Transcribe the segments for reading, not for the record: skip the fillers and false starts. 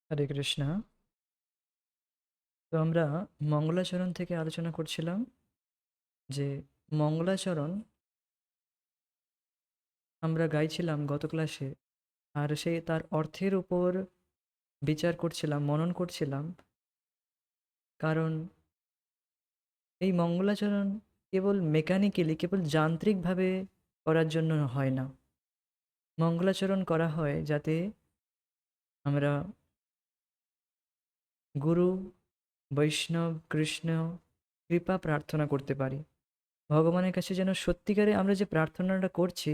হরে কৃষ্ণা। তো আমরা মঙ্গলাচরণ থেকে আলোচনা করছিলাম যে মঙ্গলাচরণ আমরা গাইছিলাম গত ক্লাসে। আর সেই তার অর্থের উপর বিচার করছিলাম, মনন করছিলাম। কারণ এই মঙ্গলাচরণ কেবল মেকানিক্যালি, কেবল যান্ত্রিকভাবে করার জন্য হয় না। মঙ্গলাচরণ করা হয় যাতে আমরা গুরু, বৈষ্ণব, কৃষ্ণ কৃপা প্রার্থনা করতে পারি। ভগবানের কাছে যেন সত্যিকারে আমরা যে প্রার্থনাটা করছি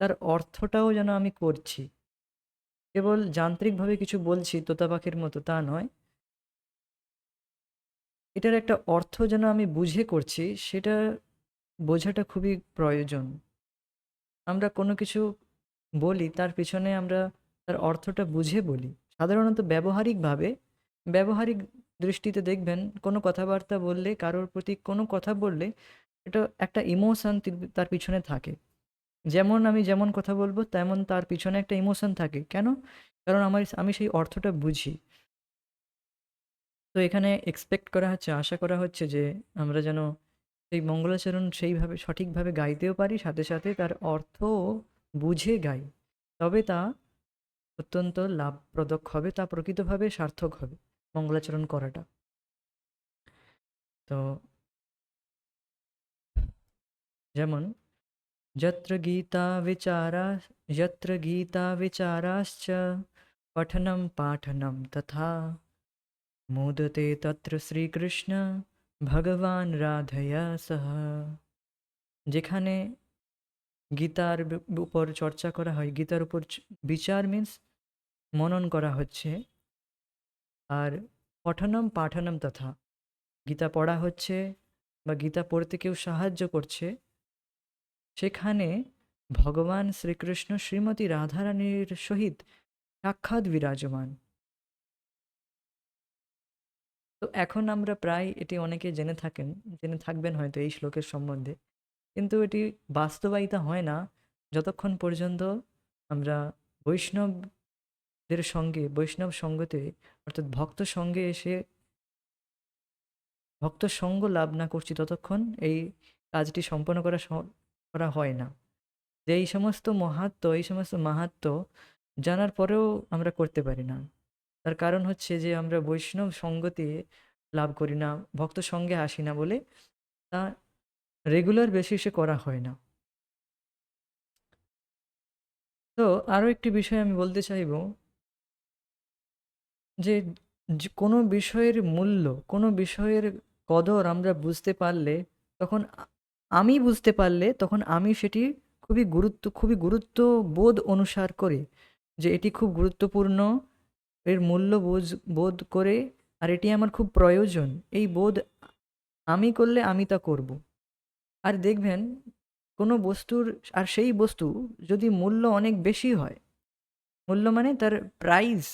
তার অর্থটাও যেন আমি করছি। কেবল যান্ত্রিকভাবে কিছু বলছি তোতা পাখির মতো তা নয়। এটার একটা অর্থ যেন আমি বুঝে করছি, সেটা বোঝাটা খুবই প্রয়োজন। আমরা কোনো কিছু বলি তার পিছনে আমরা তার অর্থটা বুঝে বলি। সাধারণত ব্যবহারিক দৃষ্টিতে দেখবেন কোনো কথাবার্তা বললে, কারোর প্রতি কোনো কথা বললে এটা একটা ইমোশন তার পিছনে থাকে। আমি যেমন কথা বলবো তেমন তার পিছনে একটা ইমোশন থাকে। কেন? কারণ আমি সেই অর্থটা বুঝি। তো এখানে এক্সপেক্ট করা হচ্ছে, আশা করা হচ্ছে যে আমরা যেন সেই মঙ্গলাচরণ সেইভাবে সঠিকভাবে গাইতেও পারি, সাথে সাথে তার অর্থও বুঝে গাই। তবে তা অত্যন্ত লাভপ্রদক হবে, তা প্রকৃতভাবে সার্থক হবে মঙ্গলাচরণ করাটা। তো যেমন যত্র গীতা বিচারা যত্র গীতা বিচারাশ্চ পঠনম পাঠনম তথা মোদতে তত্র শ্রীকৃষ্ণ ভগবান রাধয়া সহ। যেখানে গীতার উপর চর্চা করা হয়, গীতার উপর বিচার মিন্স মনন করা হচ্ছে, আর পঠনম পাঠনম তথা গীতা পড়া হচ্ছে বা গীতা পড়তে কেউ সাহায্য করছে, সেখানে ভগবান শ্রীকৃষ্ণ শ্রীমতী রাধারানীর সহিত সাক্ষাৎ বিরাজমান। তো এখন আমরা প্রায় এটি অনেকে জেনে থাকবেন হয়তো এই শ্লোকের সম্বন্ধে, কিন্তু এটি বাস্তবায়িত হয় না যতক্ষণ পর্যন্ত আমরা বৈষ্ণব সঙ্গতে অর্থাৎ ভক্ত সঙ্গ লাভ না করছি, ততক্ষণ এই কাজটি সম্পন্ন করা হয় না। যে এই সমস্ত মাহাত্ম্য জানার পরেও আমরা করতে পারি না, তার কারণ হচ্ছে যে আমরা বৈষ্ণব সঙ্গতে লাভ করি না, ভক্ত সঙ্গে আসি না বলে তা রেগুলার বেসিসে করা হয় না। তো আরও একটি বিষয় আমি বলতে চাইব যে কোনো বিষয়ের মূল্য, কোনো বিষয়ের কদর আমরা বুঝতে পারলে, তখন আমি বুঝতে পারলে তখন আমি সেটি খুবই গুরুত্ব বোধ অনুসার করে যে এটি খুব গুরুত্বপূর্ণ, এর মূল্য বোধ করে, আর এটি আমার খুব প্রয়োজন, এই বোধ আমি করলে আমি তা করব। আর দেখবেন কোনো বস্তুর, আর সেই বস্তু যদি মূল্য অনেক বেশি হয়, মূল্য মানে তার প্রাইস,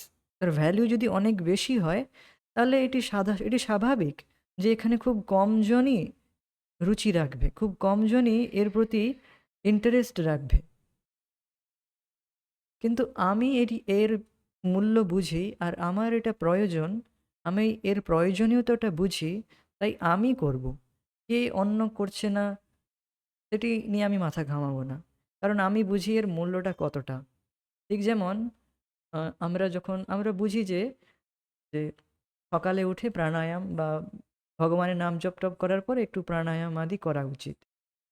তার ভ্যালু যদি অনেক বেশি হয়, তাহলে এটি স্বাভাবিক যে এখানে খুব কমজনই রুচি রাখবে, খুব কমজনই এর প্রতি ইন্টারেস্ট রাখবে। কিন্তু আমি এর মূল্য বুঝি আর আমার এটা প্রয়োজন, আমি এর প্রয়োজনীয়তাটা বুঝি, তাই আমি করব। কে অন্য করছে না সেটি নিয়ে আমি মাথা ঘামাবো না, কারণ আমি বুঝি এর মূল্যটা কতটা। ঠিক যেমন আমরা বুঝি যে যে সকালে উঠে প্রাণায়াম বা ভগবানের নাম জপ টপ করার পরে একটু প্রাণায়াম আদি করা উচিত।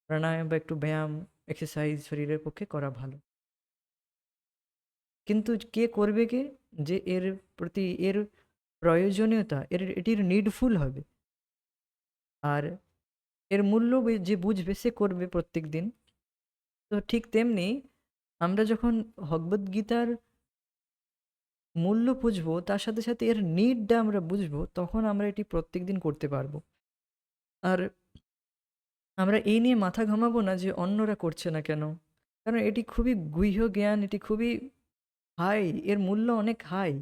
প্রাণায়াম বা একটু ব্যায়াম, এক্সারসাইজ শরীরের পক্ষে করা ভালো। কিন্তু কে করবে কে? যে এর প্রয়োজনীয়তা, এটির নিডফুল হবে। আর এর মূল্য যে বুঝবে সে করবে প্রত্যেকদিন। তো ঠিক তেমনি আমরা যখন ভগবদ্গীতার মূল্য বুঝবো, তার সাথে সাথে এর নিডটা আমরা বুঝবো, তখন আমরা এটি প্রত্যেকদিন করতে পারবো। আর আমরা এই নিয়ে মাথা ঘামাবো না যে অন্যরা করছে না কেন? কারণ এটি খুবই গুহ্য জ্ঞান, এটি খুবই হাই, এর মূল্য অনেক হাই।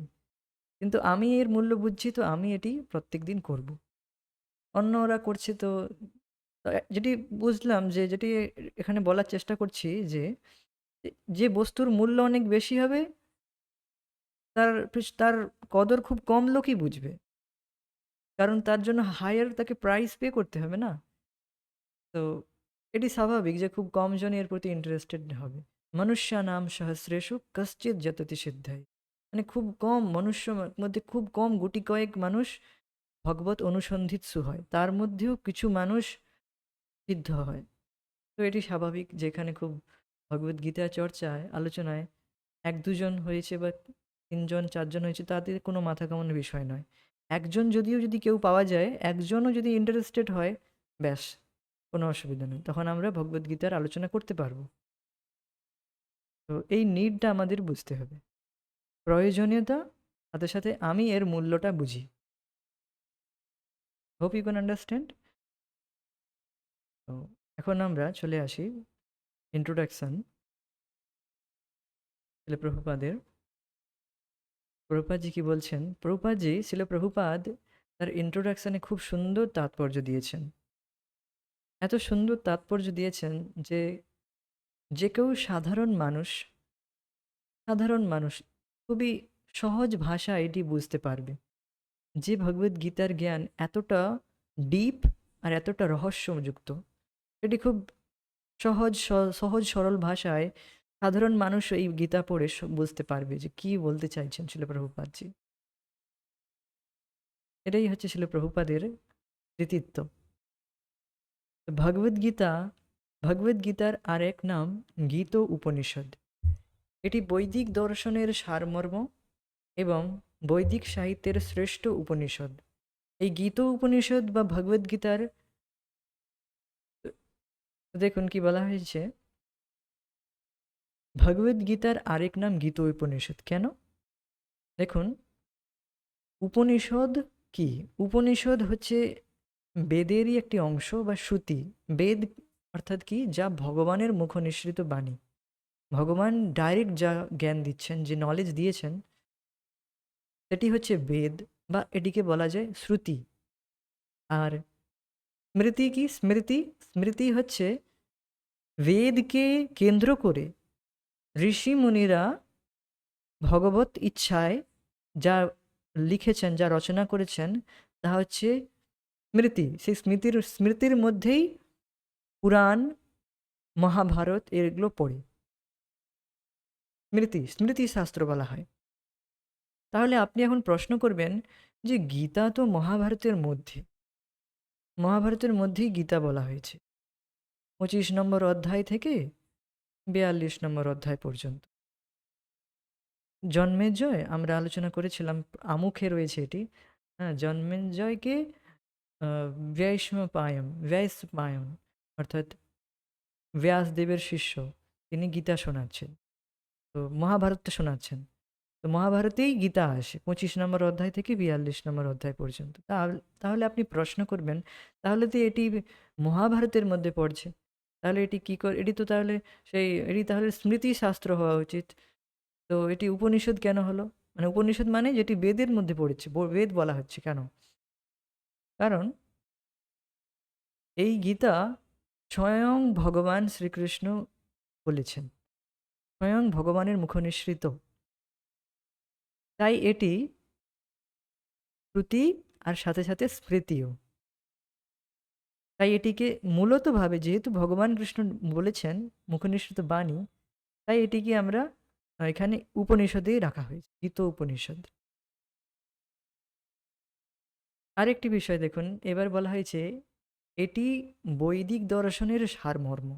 কিন্তু আমি এর মূল্য বুঝছি, তো আমি এটি প্রত্যেকদিন করব। অন্যরা করছে তো যেটি বুঝলাম, যেটি এখানে বলার চেষ্টা করছি যে, যে বস্তুর মূল্য অনেক বেশি হবে তার কদর খুব কম লোকই বুঝবে, কারণ তার জন্য হায়ার তাকে প্রাইস পে করতে হবে না। তো এটি স্বাভাবিক যে খুব কম জন এর প্রতি ইন্টারেস্টেড হবে। মনুষ্যানাম সহস্রেষু কশ্চিৎ যততি সিদ্ধায়, মানে খুব কম মনুষ্য মধ্যে খুব কম গুটি কয়েক মানুষ ভগবত অনুসন্ধিৎসু হয়, তার মধ্যেও কিছু মানুষ সিদ্ধ হয়। তো এটি স্বাভাবিক, যেখানে খুব ভগবদ্গীতা চর্চায় আলোচনায় এক দুজন হয়েছে বা তিনজন চারজন হয়েছে, তাদের কোনো মাথা কামানোর বিষয় নয়। একজন যদিও যদি কেউ পাওয়া যায়, একজনও যদি ইন্টারেস্টেড হয়, ব্যাস, কোনো অসুবিধা নেই, তখন আমরা ভগবদ্গীতার আলোচনা করতে পারবো। তো এই নিডটা আমাদের বুঝতে হবে, প্রয়োজনীয়তা, সাথে সাথে আমি এর মূল্যটা বুঝি। Hope you can understand. তো এখন আমরা চলে আসি ইন্ট্রোডাকশন শিল প্রভুপাদের। প্রভুপাদজি কি বলছেন? প্রভুপাদজি, শিল প্রভুপাদ তার ইন্ট্রোডাকশনে খুব সুন্দর তাৎপর্য দিয়েছেন। এত সুন্দর তাৎপর্য দিয়েছেন যে যে কেউ সাধারণ মানুষ খুবই সহজ ভাষা এটি বুঝতে পারবে যে ভগবদ্গীতার জ্ঞান এতটা ডিপ আর এতটা রহস্যযুক্ত। এটি খুব সহজ সরল ভাষায় সাধারণ মানুষ এই গীতা পড়ে বুঝতে পারবে যে কি বলতে চাইছেন শিল প্রভুপাদজি। এটাই হচ্ছে শিল প্রভুপাদের কৃতিত্ব। ভগবদ্গীতা, ভগবদ্গীতার আরেক নাম গীত উপনিষদ। এটি বৈদিক দর্শনের সারমর্ম এবং বৈদিক সাহিত্যের শ্রেষ্ঠ উপনিষদ। এই গীত উপনিষদ বা ভগবদ্গীতার, দেখুন কি বলা হয়েছে, ভগবদ্গীতার আরেক নাম গীত উপনিষদ কেন? দেখুন, উপনিষদ কি? উপনিষদ হচ্ছে বেদেরই একটি অংশ বা শ্রুতি। বেদ অর্থাৎ কি? যা ভগবানের মুখ নিঃসৃত বাণী, ভগবান ডাইরেক্ট যা জ্ঞান দিচ্ছেন, যে নলেজ দিয়েছেন, সেটি হচ্ছে বেদ, বা এটিকে বলা যায় শ্রুতি। আর স্মৃতি কি? স্মৃতি হচ্ছে বেদকে কেন্দ্র করে ঋষি মুনিরা ভগবত ইচ্ছায় যা লিখেছেন, যা রচনা করেছেন, তা হচ্ছে স্মৃতি। সেই স্মৃতির মধ্যেই পুরাণ, মহাভারত এগুলো পড়ে স্মৃতি শাস্ত্র বলা হয়। তাহলে আপনি এখন প্রশ্ন করবেন যে গীতা তো মহাভারতের মধ্যেই গীতা বলা হয়েছে, 25 নম্বর অধ্যায় থেকে 42 নম্বর অধ্যায় পর্যন্ত। জন্মেজয় আমরা আলোচনা করেছিলাম, আমুখে রয়েছে এটি। হ্যাঁ, জন্মেজয়কে ব্যাসপায়ন অর্থাৎ ব্যাসদেবের শিষ্য, তিনি গীতা শোনাচ্ছেন, তো মহাভারতটা শোনাচ্ছেন। তো মহাভারতেই গীতা আসে 25 নম্বর অধ্যায় থেকে 42 নম্বর অধ্যায় পর্যন্ত। তাহলে আপনি প্রশ্ন করবেন, তাহলে তো এটি মহাভারতের মধ্যে পড়ছে, তাহলে এটি কি করে, এটি তাহলে স্মৃতি শাস্ত্র হওয়া উচিত, তো এটি উপনিষদ কেন হলো? মানে উপনিষদ মানে যেটি বেদের মধ্যে পড়েছে, বেদ বলা হচ্ছে কেন? কারণ এই গীতা স্বয়ং ভগবান শ্রীকৃষ্ণ বলেছেন, স্বয়ং ভগবানের মুখনিসৃত, তাই এটি শ্রুতি আর সাথে সাথে স্মৃতিও। তাই এটিকে মূলত ভাবে, যেহেতু ভগবান কৃষ্ণ বলেছেন মুখনিসৃত বাণী, তাই এটিকে আমরা এখানে উপনিষদেই রাখা হয়েছে, গীত উপনিষদ। আরেকটি বিষয় দেখুন, এবার বলা হয়েছে এটি বৈদিক দর্শনের সারমর্ম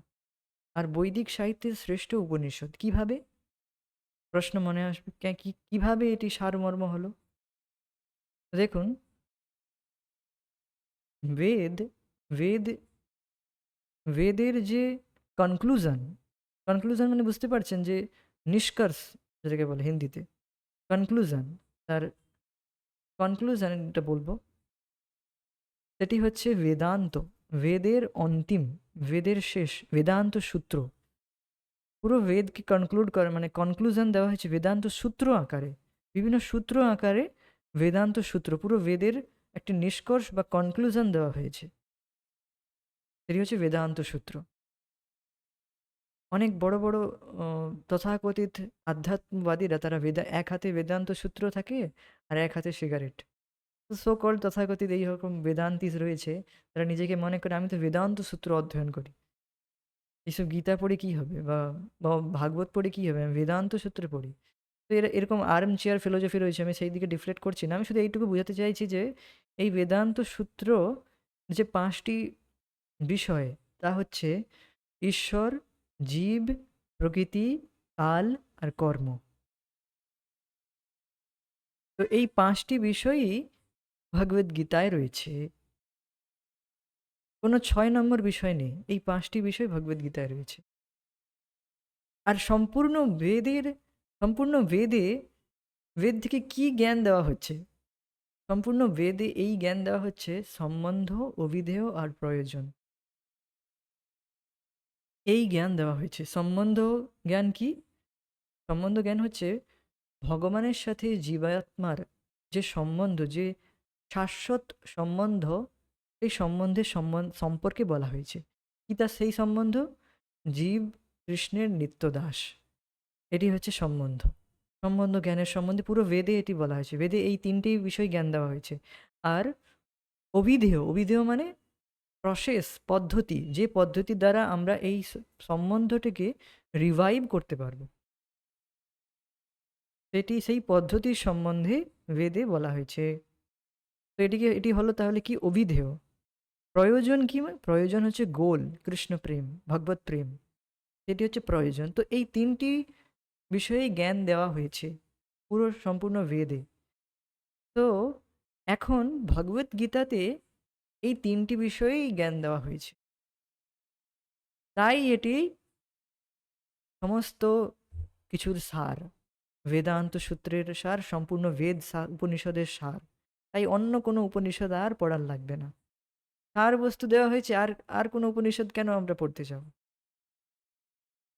আর বৈদিক সাহিত্যের শ্রেষ্ঠ উপনিষদ। কিভাবে? প্রশ্ন মনে আসবে, কিভাবে এটি সারমর্ম হলো? দেখুন, বেদ বেদ বেদের যে কনক্লুশন, মানে বুঝতে পারছেন যে নিষ্কর্ষ, যেটাকে বলে হিন্দিতে কনক্লুশন, তার কনক্লুশন এটা বলবো, সেটি হচ্ছে বেদান্ত। বেদের অন্তিম, বেদের শেষ বেদান্ত সূত্র। পুরো বেদকে কনক্লুড করে, মানে কনক্লুশন দেওয়া হয়েছে বেদান্ত সূত্র আকারে, বিভিন্ন সূত্র আকারে বেদান্ত সূত্র, পুরো বেদের একটি নিষ্কর্ষ বা কনক্লুশন দেওয়া হয়েছে, সেটি হচ্ছে বেদান্ত সূত্র। অনেক বড় বড় তথাকথিত আধ্যাত্মবাদীরা তারা এক হাতে বেদান্ত সূত্র থাকে আর এক হাতে সিগারেট। সো কল্ড তথাকথিত এইরকম বেদান্তিস রয়েছে, তারা নিজেকে মনে করে আমি তো বেদান্ত সূত্র অধ্যয়ন করি, এইসব গীতা পড়ে কি হবে, বা বা ভাগবত পড়ে কি হবে, আমি বেদান্ত সূত্রে পড়ি। তো এরকম আর্ম চেয়ার ফিলোসফি রয়েছে, আমি সেই দিকে ডিফ্লেক্ট করছি না, আমি শুধু এইটুকু বোঝাতে চাইছি যে এই বেদান্ত সূত্র যে 5টি বিষয়, তা হচ্ছে ঈশ্বর, জীব, প্রকৃতি, কাল আর কর্ম। তো এই 5টি বিষয়ই ভগবদ গীতায় রয়েছে, কোনো 6 নম্বর বিষয় নেই, এই 5টি বিষয় ভগবদ গীতায় রয়েছে। আর সম্পূর্ণ বেদে, বেদ থেকে কি জ্ঞান দেওয়া হচ্ছে, সম্পূর্ণ বেদে এই জ্ঞান দেওয়া হচ্ছে সম্বন্ধ, অভিধেয় আর প্রয়োজন। এই জ্ঞান দেওয়া হয়েছে। সম্বন্ধ জ্ঞান কি? সম্বন্ধ জ্ঞান হচ্ছে ভগবানের সাথে জীবাত্মার যে সম্বন্ধ, যে শাশ্বত সম্বন্ধ, এই সম্বন্ধের সম্পর্কে বলা হয়েছে। কি তা সেই সম্বন্ধ? জীব কৃষ্ণের নিত্য দাস, এটি হচ্ছে সম্বন্ধ। সম্বন্ধ জ্ঞানের সম্বন্ধে পুরো বেদে এটি বলা হয়েছে। বেদে এই 3টি বিষয় জ্ঞান দেওয়া হয়েছে। আর অভিধেয়, অভিধেয় মানে প্রসেস, পদ্ধতি, যে পদ্ধতির দ্বারা আমরা এই সম্বন্ধটিকে রিভাইভ করতে পারবো, সেটি সেই পদ্ধতির সম্বন্ধে বেদে বলা হয়েছে। তো এটি হলো তাহলে কি? অভিধেয়। প্রয়োজন কি? প্রয়োজন হচ্ছে গোল, কৃষ্ণ প্রেম, ভগবত প্রেম, সেটি হচ্ছে প্রয়োজন। তো এই 3টি বিষয়ে জ্ঞান দেওয়া হয়েছে পুরো সম্পূর্ণ বেদে। তো এখন ভগবত গীতাতে এই 3টি বিষয়েই জ্ঞান দেওয়া হয়েছে, তাই এটি সমস্ত কিছুর সার, বেদান্ত সূত্রের সার, সম্পূর্ণ বেদ উপনিষদের সার। তাই অন্য কোনো উপনিষদ আর পড়ার লাগবে না, সার বস্তু দেওয়া হয়েছে। আর আর কোনো উপনিষদ কেন আমরা পড়তে যাব,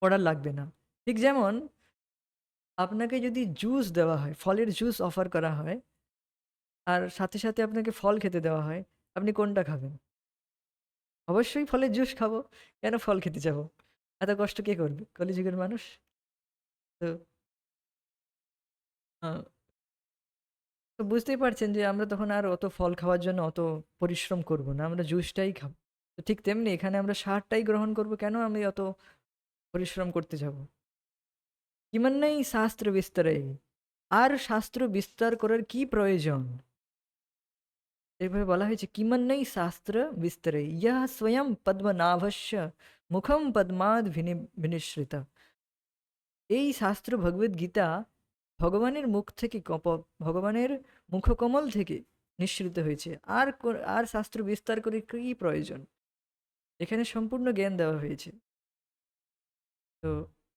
পড়ার লাগবে না। ঠিক যেমন আপনাকে যদি জুস দেওয়া হয়, ফলের জুস অফার করা হয়, আর সাথে সাথে আপনাকে ফল খেতে দেওয়া হয়, আপনি কোনটা খাবেন? অবশ্যই ফলের জুস খাবো, কেন ফল খেতে যাব? এত কষ্ট কে করবে কলিযুগের মানুষ? তো আহ, তো বুঝতেই পারছেন যে আমরা তখন আর অত ফল খাওয়ার জন্য অত পরিশ্রম করব না, আমরা জুসটাই খাবো। তো ঠিক তেমনি এখানে আমরা সারটাই গ্রহণ করব, কেন আমি অত পরিশ্রম করতে যাব? কিমান্নাই শাস্ত্র বিস্তারে, আর শাস্ত্র বিস্তার করার কি প্রয়োজন? এইভাবে বলা হয়েছে কিমান্নাই শাস্ত্র বিস্তারে ইয়া স্বয়ং পদ্মনাভস্য মুখম পদ্মাদ বিনিশ্রিতা। এই শাস্ত্র ভগবদ গীতা ভগবানের মুখ থেকে ভগবানের মুখকমল থেকে নিঃসৃত হয়েছে। আর শাস্ত্র বিস্তার করে কি প্রয়োজন? এখানে সম্পূর্ণ জ্ঞান দেওয়া হয়েছে। তো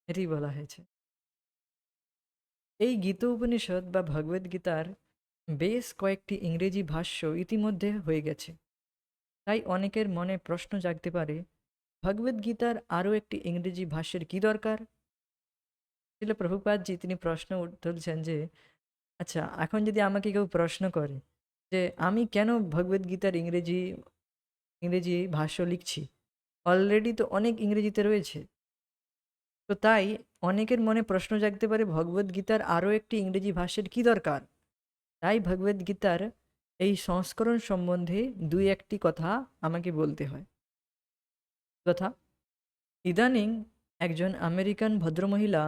এটাই বলা হয়েছে। এই গীত উপনিষদ বা ভগবদ গীতার বেশ কয়েকটি ইংরেজি ভাষ্য ইতিমধ্যে হয়ে গেছে। তাই অনেকের মনে প্রশ্ন জাগতে পারে, ভগবদ গীতার আরও একটি ইংরেজি ভাষ্যের কি দরকার? শিল প্রভুপাদজি তিনি প্রশ্ন তুলছেন যে, আচ্ছা, এখন যদি আমাকে কেউ প্রশ্ন করে যে আমি কেন ভগবদ গীতার ইংরেজি ভাষ্য লিখছি, অলরেডি তো অনেক ইংরেজিতে রয়েছে। তো তাই অনেকের মনে প্রশ্ন জাগতে পারে, ভগবদ গীতার আরও একটি ইংরেজি ভাষ্যের কি দরকার? তাই ভগবদ গীতার এই সংস্করণ সম্বন্ধে 2-1টি কথা আমাকে বলতে হয়। কথা, ইদানিং একজন আমেরিকান ভদ্রমহিলা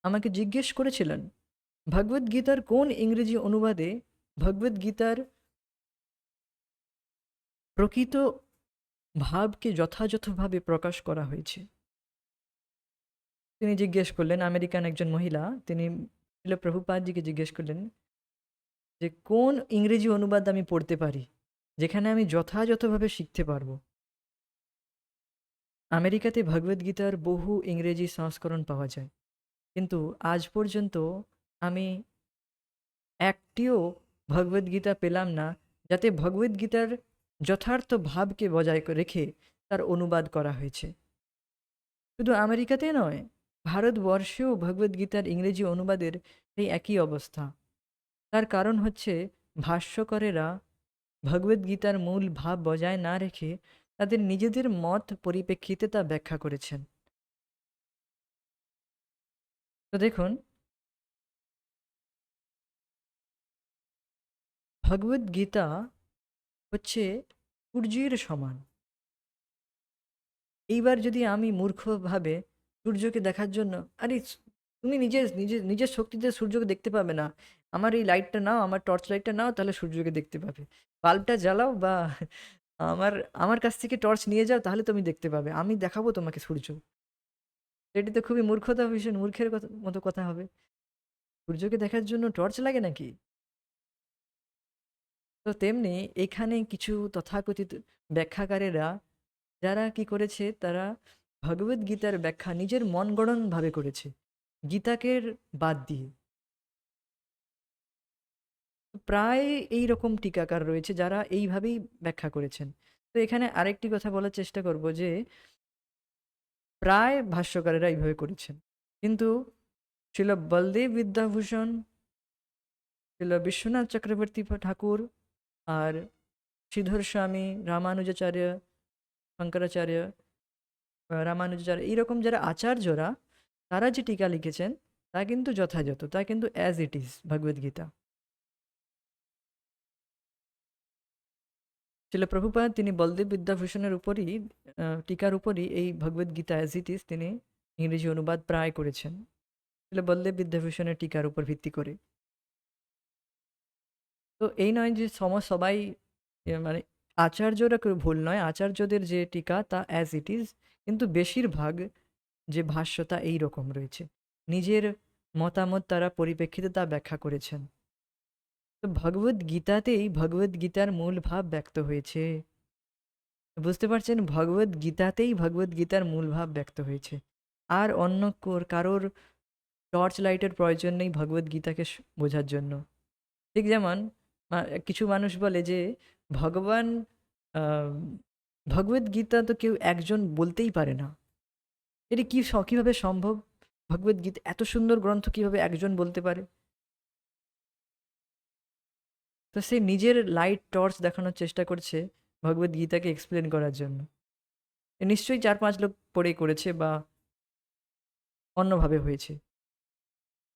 আমাকে জিজ্ঞেস করেছিলেন, ভগবদ গীতার কোন ইংরেজি অনুবাদে ভগবদ গীতার প্রকৃত ভাবকে যথাযথভাবে প্রকাশ করা হয়েছে। তিনি জিজ্ঞেস করলেন, আমেরিকান একজন মহিলা, তিনি শিল প্রভুপাদজিকে জিজ্ঞেস করলেন যে কোন ইংরেজি অনুবাদ আমি পড়তে পারি যেখানে আমি যথাযথভাবে শিখতে পারবো। আমেরিকাতে ভগবদ গীতার বহু ইংরেজি সংস্করণ পাওয়া যায়, কিন্তু আজ পর্যন্ত আমি একটিও ভগবদ গীতা পেলাম না যাতে ভগবদ গীতার যথার্থ ভাবকে বজায় রেখে তার অনুবাদ করা হয়েছে। শুধু আমেরিকাতে নয়, ভারতবর্ষেও ভগবদ গীতার ইংরেজি অনুবাদের সেই একই অবস্থা। তার কারণ হচ্ছে ভাষ্যকরেরা ভগবদ গীতার মূল ভাব বজায় না রেখে তাদের নিজেদের মত পরিপ্রেক্ষিতে তা ব্যাখ্যা করেছেন। তো দেখুন, ভগবদ গীতা হচ্ছে সূর্যের সমান। এইবার যদি আমি মূর্খভাবে সূর্যকে দেখার জন্য, আরে তুমি নিজের নিজের নিজের শক্তিতে সূর্যকে দেখতে পাবে না। আমার এই লাইটটা নাও, আমার টর্চ লাইটটা নাও, তাহলে সূর্যকে দেখতে পাবে। বাল্বটা জ্বালাও বা আমার আমার কাছ থেকে টর্চ নিয়ে যাও, তাহলে তুমি দেখতে পাবে। আমি দেখাবো তোমাকে সূর্য। এটি তো খুবই মূর্খতা, ভীষণ মূর্খের মতো কথা হবে। সূর্যকে দেখার জন্য টর্চ লাগে নাকি? তো তেমনি এখানে কিছু তথাকথিত ব্যাখ্যাকারেরা, যারা কি করেছে, তারা ভগবদ গীতার ব্যাখ্যা নিজের মন গড়ন ভাবে করেছে, গীতাকে বাদ দিয়ে। প্রায় এই রকম টিকাকার রয়েছে যারা এইভাবেই ব্যাখ্যা করেছেন। তো এখানে আরেকটি কথা বলার চেষ্টা করব যে প্রায় ভাষ্যকারেরা এইভাবে করেছেন, কিন্তু শিল বলদেব বিদ্যাভূষণ, শিল বিশ্বনাথ চক্রবর্তী ঠাকুর, আর শ্রীধর স্বামী, রামানুজাচার্য, শঙ্করাচার্য, রামানুজাচার্য, এইরকম যারা আচার্যরা, তারা যে টিকা লিখেছেন তা কিন্তু যথাযথ, তা কিন্তু অ্যাজ ইট ইজ ভগবদ্গীতা। শিল প্রভুপাদ তিনি বলদেব বিদ্যাভূষণের উপরই, টিকার উপরই এই ভগবদ্গীতা অ্যাজ ইট ইজ তিনি ইংরেজি অনুবাদ প্রায় করেছেন, শিল বলদেব বিদ্যাভূষণের টিকার উপর ভিত্তি করে। তো এই নয় যে সবাই মানে আচার্যরা কেউ ভুল নয়, আচার্যদের যে টিকা তা অ্যাজ ইট ইজ, কিন্তু বেশিরভাগ যে ভাষ্য তা এই রকম রয়েছে, নিজের মতামত তারা পরিপ্রেক্ষিতে তা ব্যাখ্যা করেছেন। তো ভগবদ গীতাতেই ভগবদ গীতার মূল ভাব ব্যক্ত হয়েছে। বুঝতে পারছেন, ভগবদ গীতাতেই ভগবদ গীতার মূল ভাব ব্যক্ত হয়েছে। আর অন্য কারোর টর্চ লাইটের প্রয়োজন নেই ভগবদ গীতাকে বোঝার জন্য। ঠিক যেমন কিছু মানুষ বলে যে ভগবান, আহ, ভগবদ গীতা তো কেউ একজন বলতেই পারে না। এটি কিভাবে সম্ভব? ভগবদ গীতা এত সুন্দর গ্রন্থ কিভাবে একজন বলতে পারে? তো সে নিজের লাইট টর্চ দেখানোর চেষ্টা করছে ভগবদ গীতাকে এক্সপ্লেন করার জন্য। এ নিশ্চয়ই 4-5 লোক পড়ে করেছে বা অন্যভাবে হয়েছে।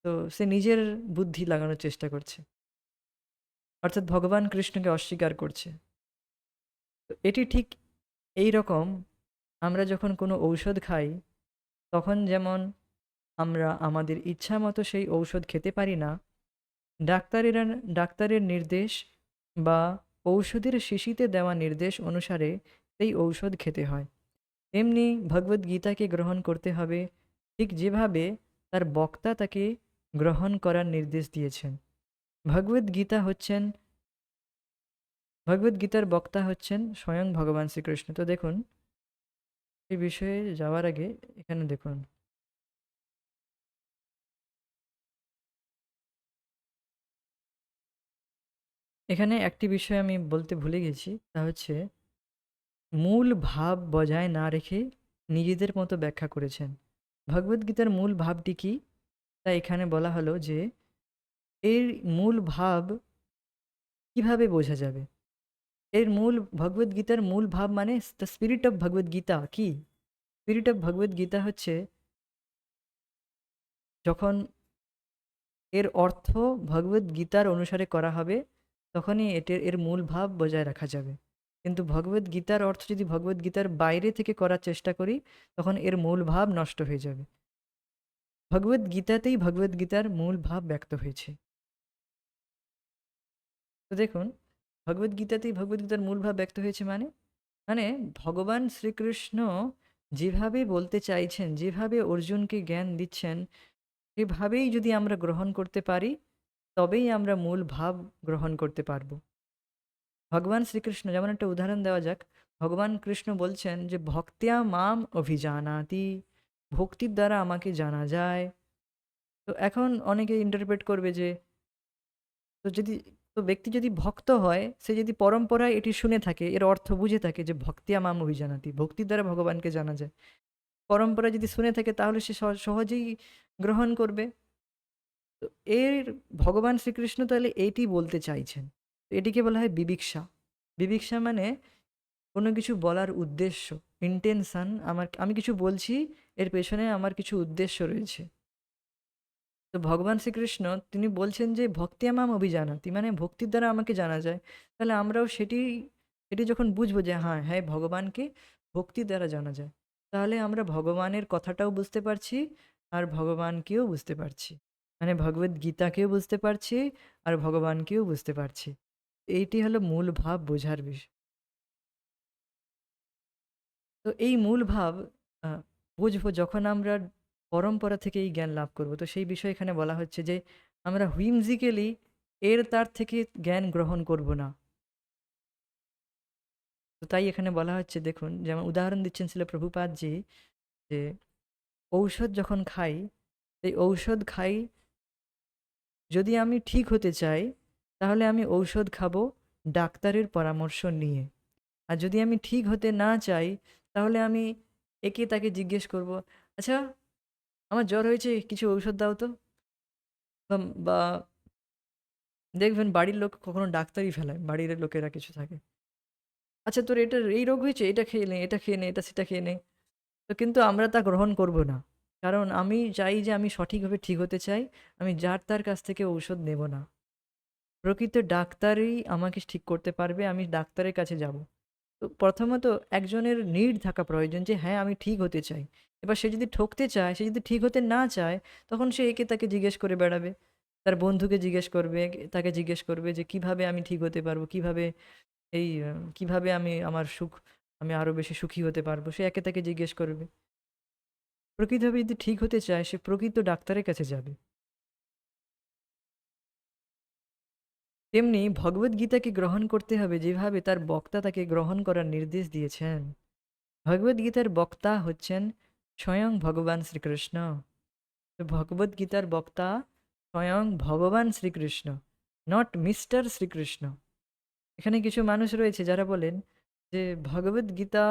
তো সে নিজের বুদ্ধি লাগানোর চেষ্টা করছে, অর্থাৎ ভগবান কৃষ্ণকে অস্বীকার করছে। তো এটি ঠিক এই রকম, আমরা যখন কোনো ঔষধ খাই, তখন যেমন আমরা আমাদের ইচ্ছা মতো সেই ঔষধ খেতে পারি না, ডাক্তারেরা ডাক্তারের নির্দেশ বা ঔষধের শিশিতে দেওয়া নির্দেশ অনুসারে সেই ঔষধ খেতে হয়। তেমনি ভগবদ গীতাকে গ্রহণ করতে হবে ঠিক যেভাবে তার বক্তা তাকে গ্রহণ করার নির্দেশ দিয়েছেন। ভগবদ গীতা হচ্ছেন, ভগবদ গীতার বক্তা হচ্ছেন স্বয়ং ভগবান শ্রীকৃষ্ণ। তো দেখুন, এই বিষয়ে যাওয়ার আগে এখানে দেখুন, এখানে একটি বিষয় আমি বলতে ভুলে গেছি, তা হচ্ছে মূল ভাব বজায় না রেখে নিজেদের মতো ব্যাখ্যা করেছেন। ভগবদ্গীতার মূল ভাবটি কি, তা এখানে বলা হলো যে এর মূল ভাব কিভাবে বোঝা যাবে। এর মূল, ভগবদ্গীতার মূল ভাব মানে দ্য স্পিরিট অফ ভগবদ্গীতা কি? স্পিরিট অফ ভগবদ্গীতা হচ্ছে যখন এর অর্থ ভগবদ্গীতার অনুসারে করা হবে, তখনই এর মূল ভাব বজায় রাখা যাবে। কিন্তু ভগবদ্গীতার অর্থ যদি ভগবদ্গীতার বাইরে থেকে করার চেষ্টা করি, তখন এর মূল ভাব নষ্ট হয়ে যাবে। ভগবদ্গীতাতেই ভগবদ্গীতার মূল ভাব ব্যক্ত হয়েছে। তো দেখুন, ভগবদ্গীতাতেই ভগবদ্গীতার মূল ভাব ব্যক্ত হয়েছে মানে, মানে ভগবান শ্রীকৃষ্ণ যেভাবে বলতে চাইছেন, যেভাবে অর্জুনকে জ্ঞান দিচ্ছেন, সেভাবেই যদি আমরা গ্রহণ করতে পারি, তবেই আমরা মূল ভাব গ্রহণ করতে পারবো। ভগবান শ্রীকৃষ্ণ, যেমন একটা উদাহরণ দেওয়া যাক, ভগবান কৃষ্ণ বলছেন যে ভক্ত্যা মাম অভিজানাতি, ভক্তির দ্বারা আমাকে জানা যায়। তো এখন অনেকে ইন্টারপ্রেট করবে যে, তো যদি, তো ব্যক্তি যদি ভক্ত হয়, সে যদি পরম্পরায় এটি শুনে থাকে, এর অর্থ বুঝে থাকে যে ভক্তিয়া মাম অভিজানাতি, ভক্তির দ্বারা ভগবানকে জানা যায়, পরম্পরা যদি শুনে থাকে, তাহলে সে সহজেই গ্রহণ করবে। তো এর ভগবান শ্রীকৃষ্ণ তাহলে এইটি বলতে চাইছেন। তো এটিকে বলা হয় বিবিক্ষা। বিবিক্ষা মানে কোনো কিছু বলার উদ্দেশ্য, ইন্টেনশন। আমি কিছু বলছি, এর পেছনে আমার কিছু উদ্দেশ্য রয়েছে। তো ভগবান শ্রীকৃষ্ণ তিনি বলছেন যে ভক্তি আমাম অভিজানাতি, মানে ভক্তির দ্বারা আমাকে জানা যায়। তাহলে আমরাও সেটি সেটি যখন বুঝবো যে হ্যাঁ হ্যাঁ ভগবানকে ভক্তির দ্বারা জানা যায়, তাহলে আমরা ভগবানের কথাটাও বুঝতে পারছি আর ভগবানকেও বুঝতে পারছি, মানে ভগবদ গীতাকেও বুঝতে পারছি আর ভগবানকেও বুঝতে পারছি। এইটি হলো মূল ভাব বোঝার বিষয়। তো এই মূল ভাব আ বুঝবো যখন আমরা পরম্পরা থেকে এই জ্ঞান লাভ করব। তো সেই বিষয়ে এখানে বলা হচ্ছে যে আমরা whimsically এর তার থেকে জ্ঞান গ্রহণ করব না। তো তাই এখানে বলা হচ্ছে দেখুন, যেমন উদাহরণ দিচ্ছেন শিলা প্রভুপাদজি যে ঔষধ যখন খাই, এই ঔষধ খাই যদি আমি ঠিক হতে চাই, তাহলে আমি ঔষধ খাবো ডাক্তারের পরামর্শ নিয়ে। আর যদি আমি ঠিক হতে না চাই, তাহলে আমি একে তাকে জিজ্ঞেস করব, "আচ্ছা, আমার জ্বর হয়েছে, কিছু ঔষধ দাও তো।" বা দেখবেন বাড়ির লোক কখনো ডাক্তারই ফেলায়, বাড়ির লোকেরা কিছু থাকে। "আচ্ছা, তোর এটার এই রোগ হয়েছে, এটা খেয়ে নে, এটা খেয়ে নে, এটা সেটা খেয়ে নে।" তো কিন্তু আমরা তা গ্রহণ করব না। কারণ আমি চাই যে আমি সঠিকভাবে ঠিক হতে চাই। আমি যার তার কাছ থেকে ঔষধ নেব না। প্রকৃত ডাক্তারই আমাকে ঠিক করতে পারবে, আমি ডাক্তারের কাছে যাব। তো প্রথমত একজনের নিড থাকা প্রয়োজন যে হ্যাঁ, আমি ঠিক হতে চাই। এবার সে যদি ঠকতে চায়, সে যদি ঠিক হতে না চায়, তখন সে একে তাকে জিজ্ঞেস করে বেড়াবে। তার বন্ধুকে জিজ্ঞেস করবে, তাকে জিজ্ঞেস করবে যে কিভাবে আমি ঠিক হতে পারবো? কিভাবে এই কিভাবে আমি আমার সুখ আমি আরো বেশি সুখী হতে পারবো? সে একে তাকে জিজ্ঞেস করবে। প্রকৃতভাবে যদি ঠিক হতে চায়, সে প্রকৃত ডাক্তারের কাছে যাবে। তেমনি ভগবদ্গীতাকে গ্রহণ করতে হবে যেভাবে তার বক্তা তাকে গ্রহণ করার নির্দেশ দিয়েছেন। ভগবদ্গীতার বক্তা হচ্ছেন স্বয়ং ভগবান শ্রীকৃষ্ণ। তো ভগবদ্গীতার বক্তা স্বয়ং ভগবান শ্রীকৃষ্ণ, নট মিস্টার শ্রীকৃষ্ণ। এখানে কিছু মানুষ রয়েছে যারা বলেন যে ভগবদ্গীতা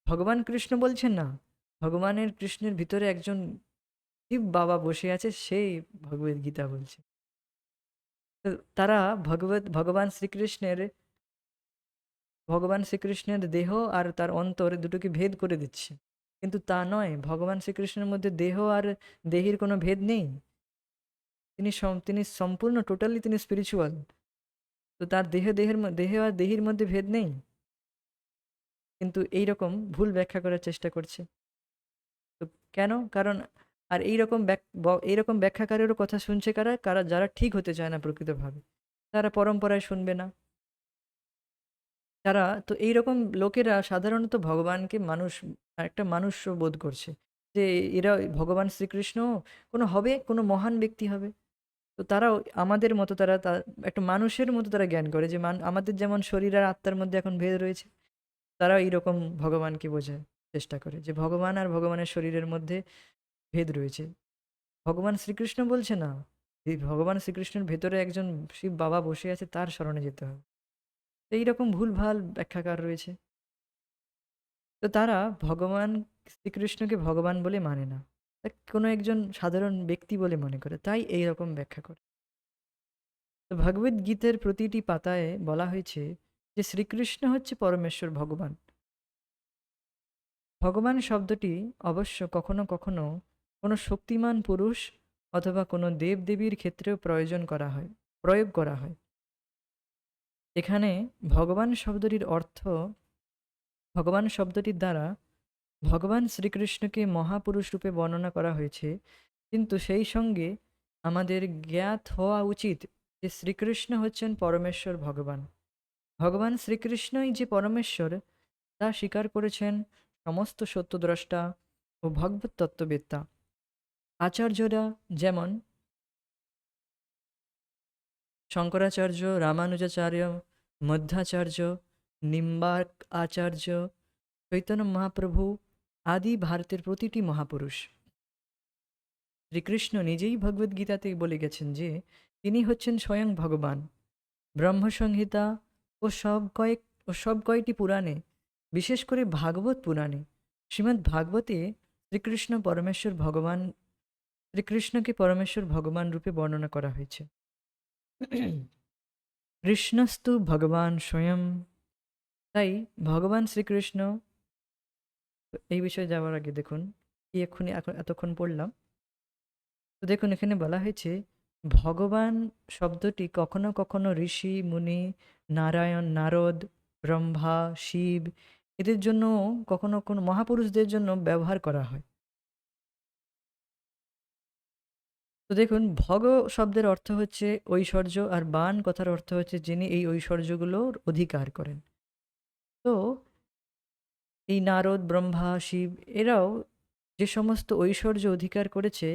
ভগবান কৃষ্ণ বলছেন না, ভগবানের কৃষ্ণের ভিতরে একজন শিব বাবা বসে আছে, সেই ভগবদ্গীতা বলছে। তো তারা ভগবান শ্রীকৃষ্ণের দেহ আর তার অন্তর দুটোকে ভেদ করে দিচ্ছে। কিন্তু তা নয়, ভগবান শ্রীকৃষ্ণের মধ্যে দেহ আর দেহির কোনো ভেদ নেই। তিনি সম্পূর্ণ টোটালি তিনি স্পিরিচুয়াল। তো তার দেহ আর দেহির মধ্যে ভেদ নেই। কিন্তু এইরকম ভুল ব্যাখ্যা করার চেষ্টা করছে। তো কেন? কারণ আর এইরকম ব্যাখ্যাকারেরও কথা শুনছে কারা? যারা ঠিক হতে চায় না প্রকৃতভাবে। তারা পরম্পরায় শুনবে না। তারা তো এইরকম লোকেরা সাধারণত ভগবানকে একটা মানুষ্য বোধ করছে। যে এরা ভগবান শ্রীকৃষ্ণ কোনো মহান ব্যক্তি হবে। তো তারাও আমাদের মতো একটা মানুষের মতো তারা জ্ঞান করে যে আমাদের যেমন শরীর আর আত্মার মধ্যে এখন ভেদ রয়েছে। তারাও এইরকম ভগবানকে বোঝার চেষ্টা করে যে ভগবান আর ভগবানের শরীরের মধ্যে ভেদ রয়েছে। ভগবান শ্রীকৃষ্ণ বলছে না, এই ভগবান শ্রীকৃষ্ণের ভেতরে একজন শিব বাবা বসে আছে, তার শরণে যেতে হবে। তো এইরকম ভুলভাল ব্যাখ্যাকার রয়েছে। তো তারা ভগবান শ্রীকৃষ্ণকে ভগবান বলে মানে না। কোনো একজন সাধারণ ব্যক্তি বলে মনে করে। তাই এইরকম ব্যাখ্যা করে। তো ভগবদ্গীতার প্রতিটি পাতায় বলা হয়েছে যে শ্রীকৃষ্ণ হচ্ছে পরমেশ্বর ভগবান। ভগবান শব্দটি অবশ্য কখনো কখনো কোনো শক্তিমান পুরুষ অথবা কোনো দেবদেবীর ক্ষেত্রেও প্রয়োগ করা হয়। এখানে ভগবান শব্দটির অর্থ ভগবান শব্দটির দ্বারা ভগবান শ্রীকৃষ্ণকে মহাপুরুষ রূপে বর্ণনা করা হয়েছে, কিন্তু সেই সঙ্গে আমাদের জ্ঞাত হওয়া উচিত যে শ্রীকৃষ্ণ হচ্ছেন পরমেশ্বর ভগবান। ভগবান শ্রীকৃষ্ণই যে পরমেশ্বর তা স্বীকার করেছেন সমস্ত সত্যদ্রষ্টা ও ভগবত তত্ত্ববেত্তা আচার্যরা, যেমন শঙ্করাচার্য, রামানুজাচার্য, মধ্বাচার্য, নিম্বার্ক আচার্য, চৈতন্য মহাপ্রভু আদি ভারতের প্রতিটি মহাপুরুষ। শ্রীকৃষ্ণ নিজেই ভগবদ্গীতাতে বলে গেছেন যে তিনি হচ্ছেন স্বয়ং ভগবান। ব্রহ্মসংহিতা ও সব কয়টি পুরাণে, বিশেষ করে ভাগবত পুরাণে, শ্রীমদ্ ভাগবতে শ্রীকৃষ্ণকে পরমেশ্বর ভগবান রূপে বর্ণনা করা হয়েছে। কৃষ্ণস্তু ভগবান স্বয়ং। তাই ভগবান শ্রীকৃষ্ণ, এই বিষয়ে যাওয়ার আগে দেখুন কি এতক্ষণ পড়লাম। তো দেখুন এখানে বলা হয়েছে ভগবান শব্দটি কখনো কখনো ঋষি মুনি নারায়ণ নারদ ব্রহ্মা শিব এদের জন্য কখনো কোনো মহাপুরুষদের জন্য ব্যবহার করা হয়। তো দেখুন ভগ শব্দের অর্থ হচ্ছে ঐশ্বর্য আর বান কথার অর্থ হচ্ছে যিনি এই ঐশ্বর্যগুলোর অধিকার করেন। তো এই নারদ ব্রহ্মা শিব এরাও যে সমস্ত ঐশ্বর্য অধিকার করেছে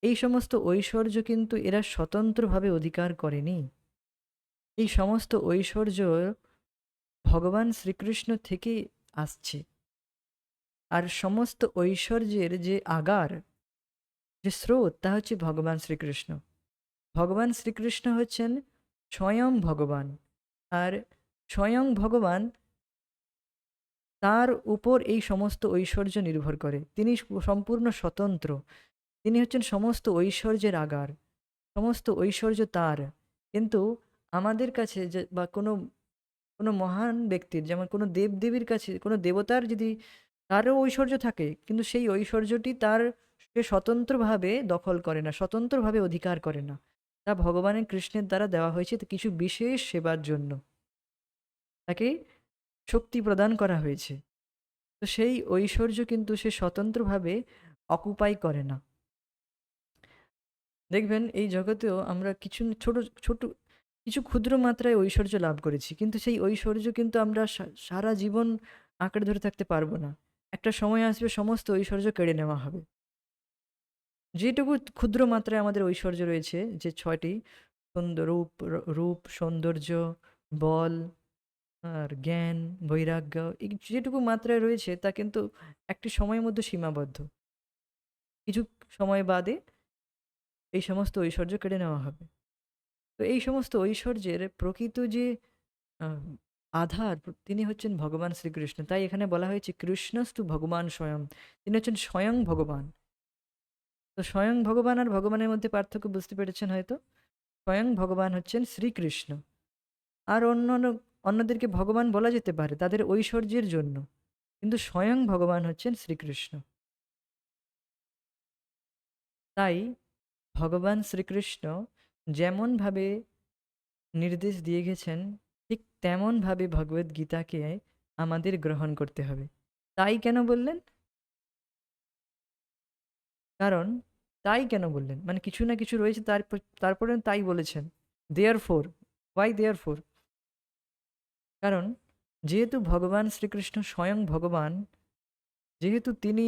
এই সমস্ত ঐশ্বর্য কিন্তু এরা স্বতন্ত্রভাবে অধিকার করেনি। এই সমস্ত ঐশ্বর্য ভগবান শ্রীকৃষ্ণ থেকে আসছে। আর সমস্ত ঐশ্বর্যের যে আগার যে স্রোত তা হচ্ছে ভগবান শ্রীকৃষ্ণ। ভগবান শ্রীকৃষ্ণ হচ্ছেন স্বয়ং ভগবান। আর স্বয়ং ভগবান তার উপর এই সমস্ত ঐশ্বর্য নির্ভর করে। তিনি সম্পূর্ণ স্বতন্ত্র। তিনি হচ্ছেন সমস্ত ঐশ্বর্যের আগার। সমস্ত ঐশ্বর্য তার। কিন্তু আমাদের কাছে যে বা কোনো কোনো মহান ব্যক্তির যেমন কোনো দেবদেবীর কাছে কোনো দেবতার যদি তারও ঐশ্বর্য থাকে কিন্তু সেই ঐশ্বর্যটি তার সে স্বতন্ত্রভাবে দখল করে না, স্বতন্ত্রভাবে অধিকার করে না। তা ভগবানের কৃষ্ণের দ্বারা দেওয়া হয়েছে তো কিছু বিশেষ সেবার জন্য। তাকে শক্তি প্রদান করা হয়েছে। তো সেই ঐশ্বর্য কিন্তু সে স্বতন্ত্রভাবে অকুপাই করে না। দেখবেন এই জগতেও আমরা কিছু ছোট ছোট কিছু ক্ষুদ্র মাত্রায় ঐশ্বর্য লাভ করেছি কিন্তু সেই ঐশ্বর্য কিন্তু আমরা সারা জীবন আঁকড়ে ধরে থাকতে পারবো না। একটা সময় আসবে সমস্ত ঐশ্বর্য কেড়ে নেওয়া হবে। যেটুকু ক্ষুদ্র মাত্রায় আমাদের ঐশ্বর্য রয়েছে যে ছয়টি সুন্দর রূপ রূপ সৌন্দর্য বল আর জ্ঞান বৈরাগ্য এই যেটুকু মাত্রায় রয়েছে তা কিন্তু একটি সময়ের মধ্যে সীমাবদ্ধ। কিছু সময় বাদে এই সমস্ত ঐশ্বর্য কেড়ে নেওয়া হবে। তো এই সমস্ত ঐশ্বর্যের প্রকৃত যে আহ, আধার তিনি হচ্ছেন ভগবান শ্রীকৃষ্ণ। তাই এখানে বলা হয়েছে কৃষ্ণস্তু ভগবান স্বয়ং। তিনি হচ্ছেন স্বয়ং ভগবান। তো স্বয়ং ভগবান আর ভগবানের মধ্যে পার্থক্য বুঝতে পেরেছেন হয়তো। স্বয়ং ভগবান হচ্ছেন শ্রীকৃষ্ণ। আর অন্যদেরকে ভগবান বলা যেতে পারে তাদের ঐশ্বর্যের জন্য, কিন্তু স্বয়ং ভগবান হচ্ছেন শ্রীকৃষ্ণ। তাই ভগবান শ্রীকৃষ্ণ যেমনভাবে নির্দেশ দিয়ে গেছেন ঠিক তেমনভাবে ভগবদ গীতাকে আমাদের গ্রহণ করতে হবে। তাই কেন বললেন? কারণ তাই কেন বললেন মানে কিছু না কিছু রয়েছে তারপরে তাই বলেছেন। দেয়ার ফোর, ওয়াই দেয়ার ফোর? কারণ যেহেতু ভগবান শ্রীকৃষ্ণ স্বয়ং ভগবান, যেহেতু তিনি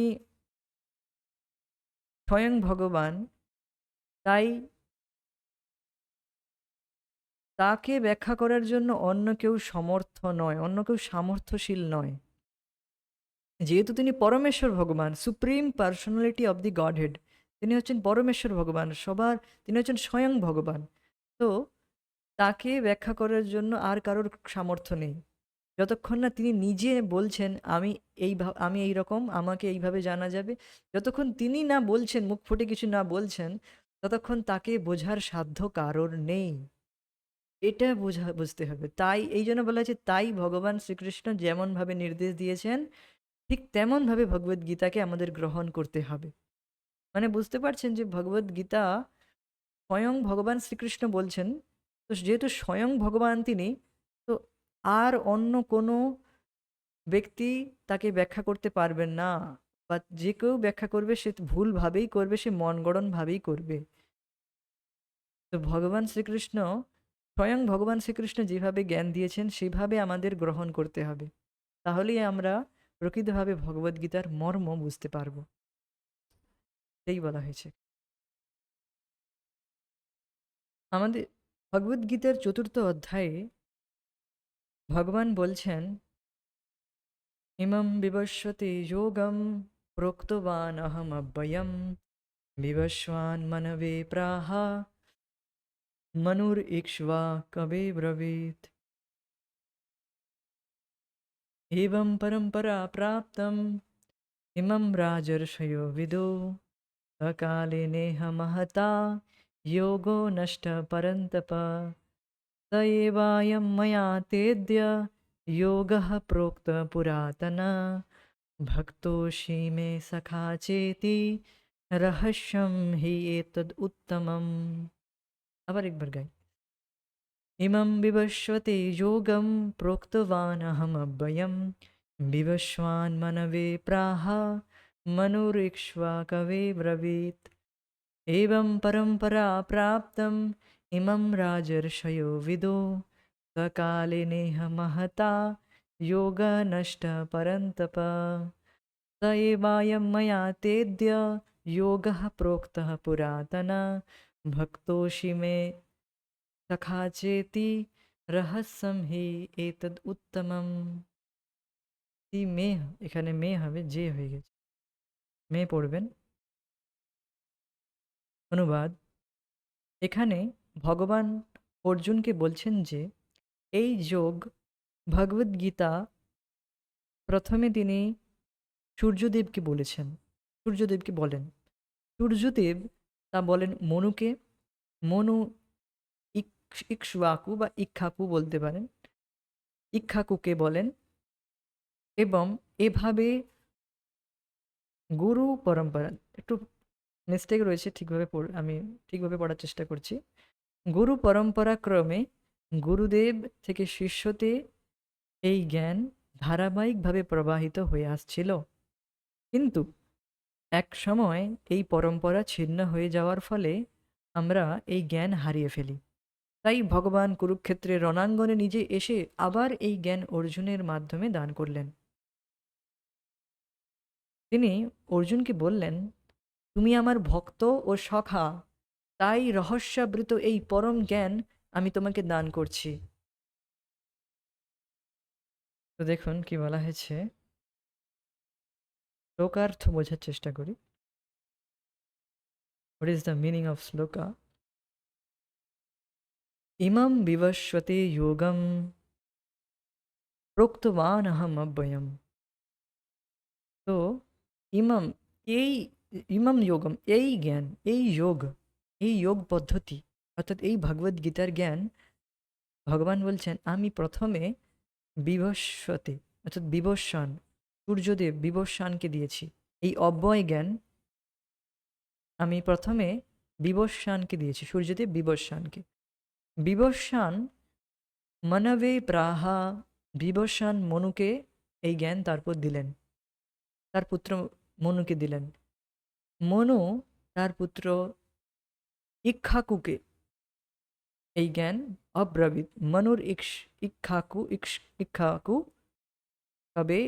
স্বয়ং ভগবান, তাই তাকে ব্যাখ্যা করার জন্য অন্য কেউ সমর্থ নয়, অন্য কেউ সামর্থ্যশীল নয়। যেহেতু তিনি পরমেশ্বর ভগবান, supreme personality of the Godhead, তিনি হচ্ছেন পরমেশ্বর ভগবান সবার, তিনি হচ্ছেন স্বয়ং ভগবান। তো তাকে ব্যাখ্যা করার জন্য আর কারোর সামর্থ্য নেই। যতক্ষণ না তিনি নিজে বলছেন আমি আমি এই রকম আমাকে এইভাবে জানা যাবে, যতক্ষণ তিনি না বলছেন মুখ ফুটে কিছু না বলছেন ততক্ষণ তাকে বোঝার সাধ্য কারোর নেই। এটা বুঝতে হবে। তাই এই জন্য বলা হয়েছে তাই ভগবান শ্রীকৃষ্ণ যেমনভাবে নির্দেশ দিয়েছেন ঠিক তেমনভাবে ভগবদ গীতাকে আমাদের গ্রহণ করতে হবে। মানে বুঝতে পারছেন যে ভগবদ গীতা স্বয়ং ভগবান শ্রীকৃষ্ণ বলছেন। তো যেহেতু স্বয়ং ভগবান তিনি, তো আর অন্য কোনো ব্যক্তি তাকে ব্যাখ্যা করতে পারবেন না, বা যে কেউ ব্যাখ্যা করবে সে ভুলভাবেই করবে, সে মন গড়নভাবেই করবে। তো ভগবান শ্রীকৃষ্ণ স্বয়ং ভগবান শ্রীকৃষ্ণ যেভাবে জ্ঞান দিয়েছেন সেভাবে আমাদের গ্রহণ করতে হবে। তাহলেই আমরা প্রকৃতভাবে ভগবদ্গীতার মর্ম বুঝতে পারব। এই বলা হয়েছে। আমাদের ভগবদ্গীতার ৪র্থ অধ্যায়ে ভগবান বলছেন ইমং বিবস্বতে যোগম প্রোক্তবান অহম অব্যয়ম বিবস্বান মনবে প্রাহা মনুরিক্ষ্বা কবে ব্রবীত। एवं परंपरा प्राप्तम इमं राजर्षयो विदो अकाले नेह महता योगो नष्ट परन्तप स एवायं मया तेद्य योगः प्रोक्त पुरातन भक्तोऽसि मे सखा चेति রহস্যম হি এতদ উত্তমম। আবার একবার গাই। ইমং বিবস্বতে যোগম প্रोक्तवानहमव्ययं विवस्वान् मनवे प्राह मनुरिक्ष्वाकवे ब्रवीत्। एवं परम्परा प्राप्तम् इमं राजर्षयो विदो सकाले नेह महता योगनष्ट परन्तप। स एवायं मया तेद्य योगः प्रोक्तः पुरातन भक्तोऽसि मे सखा चेति রহস্যম হি এতদ উত্তমম। এই মে, এখানে মে হবে, যে হয়ে গেছে, মে পড়বেন। অনুবাদ: এখানে ভগবান অর্জুনকে বলছেন যে এই যোগ ভগবদ্গীতা প্রথমে তিনি সূর্যদেবকে বলেছেন, সূর্যদেবকে বলেন। সূর্যদেব তা বলেন মনুকে। মনু ইক্ষ্বাকু বা ইক্ষাকু বলতে পারেন, ইক্ষাকুকে বলেন। এবং এভাবে গুরু পরম্পরা, একটু মিস্টেক রয়েছে, ঠিকভাবে আমি ঠিকভাবে পড়ার চেষ্টা করছি। গুরু পরম্পরা ক্রমে গুরুদেব থেকে শিষ্যতে এই জ্ঞান ধারাবাহিকভাবে প্রবাহিত হয়ে আসছিল। কিন্তু এক সময় এই পরম্পরা ছিন্ন হয়ে যাওয়ার ফলে আমরা এই জ্ঞান হারিয়ে ফেলি। তাই ভগবান কুরুক্ষেত্রের রণাঙ্গনে নিজে এসে আবার এই জ্ঞান অর্জুনের মাধ্যমে দান করলেন। তিনি অর্জুনকে বললেন, তুমি আমার ভক্ত ও সখা, তাই রহস্যাবৃত এই পরম জ্ঞান আমি তোমাকে দান করছি। তো দেখুন কি বলা হয়েছে, শ্লোকার্থ বোঝার চেষ্টা করি। What is the meaning of shloka? ইমম বিবস্বতে যোগম প্রোক্তবান অহম অব্যয়ম। তো ইমম, এই ইমম যোগম, এই জ্ঞান, এই যোগ, এই যোগ পদ্ধতি, অর্থাৎ এই ভগবদ গীতার জ্ঞান ভগবান বলছেন আমি প্রথমে বিভস্বতে, অর্থাৎ বিবস্বান, সূর্যদেব বিবস্বানকে দিয়েছি। এই অব্যয় জ্ঞান আমি প্রথমে বিবস্বানকে দিয়েছি, সূর্যদেব বিবস্বানকে। বিবস্বান মনবে প্রাহা, বিবস্বান মনুকে এই জ্ঞান তারপর দিলেন, তার পুত্র মনুকে দিলেন। মনু তার পুত্র ইক্ষ্বাকুকে এই জ্ঞান অব্রবীত। মনুর ইক্ষ্বাকু তবে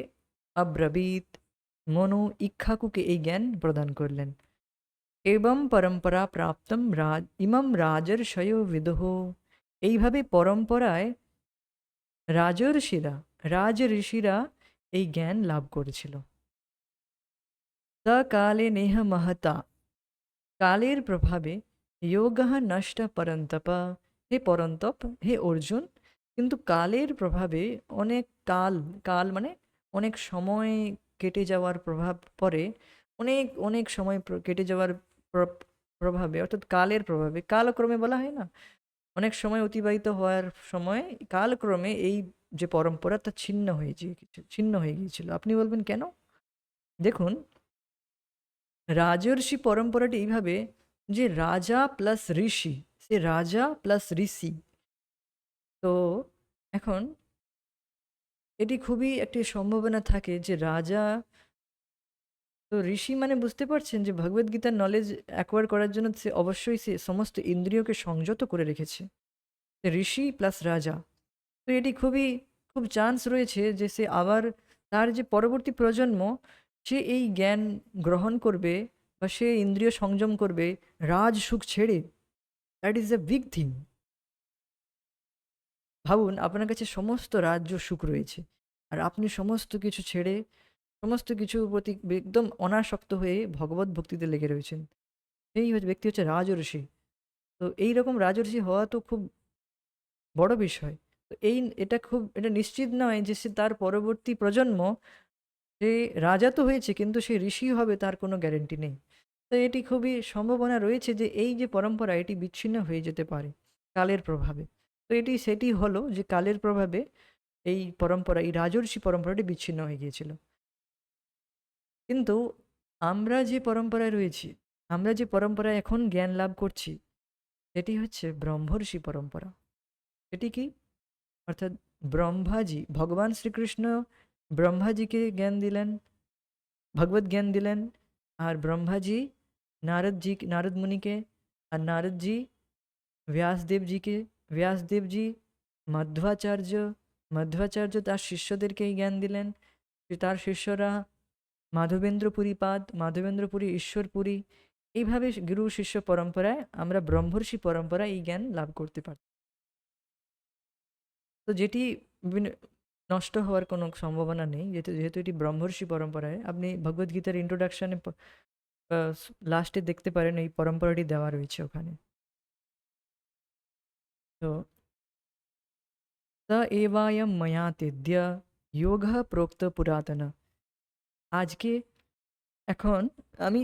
অব্রবীত, মনু ইক্ষ্বাকুকে এই জ্ঞান প্রদান করলেন। এবং পরম্পরা প্রাপ্তম ইমম রাজর্ষয় বিদুঃ। এইভাবে পরম্পরায় রাজঋষিরা এই জ্ঞান লাভ করেছিল। সকালে নেহ মহতা, কালের প্রভাবে যোগঃ নষ্ট পরন্তপ। হে পরন্তপ, হে অর্জুন, কিন্তু কালের প্রভাবে অনেক কাল, কাল মানে অনেক সময় কেটে যাওয়ার প্রভাব পড়ে, অনেক অনেক সময় কেটে যাওয়ার প্রভাবে, অর্থাৎ কালের প্রভাবে, কালক্রমে বলা হয় না, অনেক সময় অতিবাহিত হওয়ার সময় কালক্রমে এই যে পরম্পরা তা ছিন্ন হয়ে গিয়েছিল। আপনি বলবেন কেন? দেখুন, রাজর্ষি পরম্পরাটি এইভাবে যে রাজা প্লাস ঋষি, সে রাজা প্লাস ঋষি। তো এখন এটি খুবই একটি সম্ভাবনা থাকে যে রাজা, তো ঋষি মানে বুঝতে পারছেন যে ভগবদ্গীতার নলেজ অ্যাকোয়ার করার জন্য সে অবশ্যই সে সমস্ত ইন্দ্রিয়কে সংযত করে রেখেছে, সে ঋষি প্লাস রাজা। তো এটি খুব চান্স রয়েছে যে সে আবার তার যে পরবর্তী প্রজন্ম সে এই জ্ঞান গ্রহণ করবে বা সে ইন্দ্রিয় সংযম করবে রাজ সুখ ছেড়ে। That is a big thing. ভাবুন, আপনার কাছে সমস্ত রাজ্য সুখ রয়েছে আর আপনি সমস্ত কিছু ছেড়ে সমস্ত কিছুর প্রতি একদম অনাসক্ত হয়ে ভগবত ভক্তিতে লেগে রয়েছেন। ব্যক্তি হচ্ছে রাজর্ষি। তো এইরকম রাজর্ষি হওয়া তো খুব বড় বিষয়। তো এটা নিশ্চিত নয় যে সে তার পরবর্তী প্রজন্ম, সে রাজা তো হয়েছে কিন্তু সে ঋষি হবে তার কোনো গ্যারেন্টি নেই। তো এটি খুবই সম্ভাবনা রয়েছে যে এই যে পরম্পরা এটি বিচ্ছিন্ন হয়ে যেতে পারে কালের প্রভাবে। তো সেটি হলো যে কালের প্রভাবে এই পরম্পরা, এই রাজর্ষি পরম্পরাটি বিচ্ছিন্ন হয়ে গিয়েছিল। কিন্তু আমরা যে পরম্পরায় রয়েছি আমরা যে পরম্পরায় এখন জ্ঞান লাভ করছি সেটি হচ্ছে ব্রহ্মর্ষি পরম্পরা। এটি কি? অর্থাৎ ব্রহ্মাজি, ভগবান শ্রীকৃষ্ণ ব্রহ্মাজিকে জ্ঞান দিলেন, ভগবত জ্ঞান দিলেন। আর ব্রহ্মাজি নারদ মুনিকে, আর নারদজি ব্যাসদেবজিকে, ব্যাসদেবজি মধ্বাচার্য, মধ্বাচার্য তার শিষ্যদেরকে এই জ্ঞান দিলেন। তার শিষ্যরা মাধবেন্দ্রপুরী পাদ, মাধবেন্দ্রপুরী, ঈশ্বরপুরী, এইভাবে গুরু শিষ্য পরম্পরায় আমরা ব্রহ্মর্ষি পরম্পরায় এই জ্ঞান লাভ করতে পারি। তো যেটি নষ্ট হওয়ার কোনো সম্ভাবনা নেই, যেহেতু যেহেতু এটি ব্রহ্মর্ষি পরম্পরায়। আপনি ভগবদ্গীতার ইন্ট্রোডাকশনে লাস্টে দেখতে পারেন এই পরম্পরাটি দেওয়া রয়েছে ওখানে। তো स एवायं मया तेद्य योगः प्रोक्त पुरातन। আজকে এখন আমি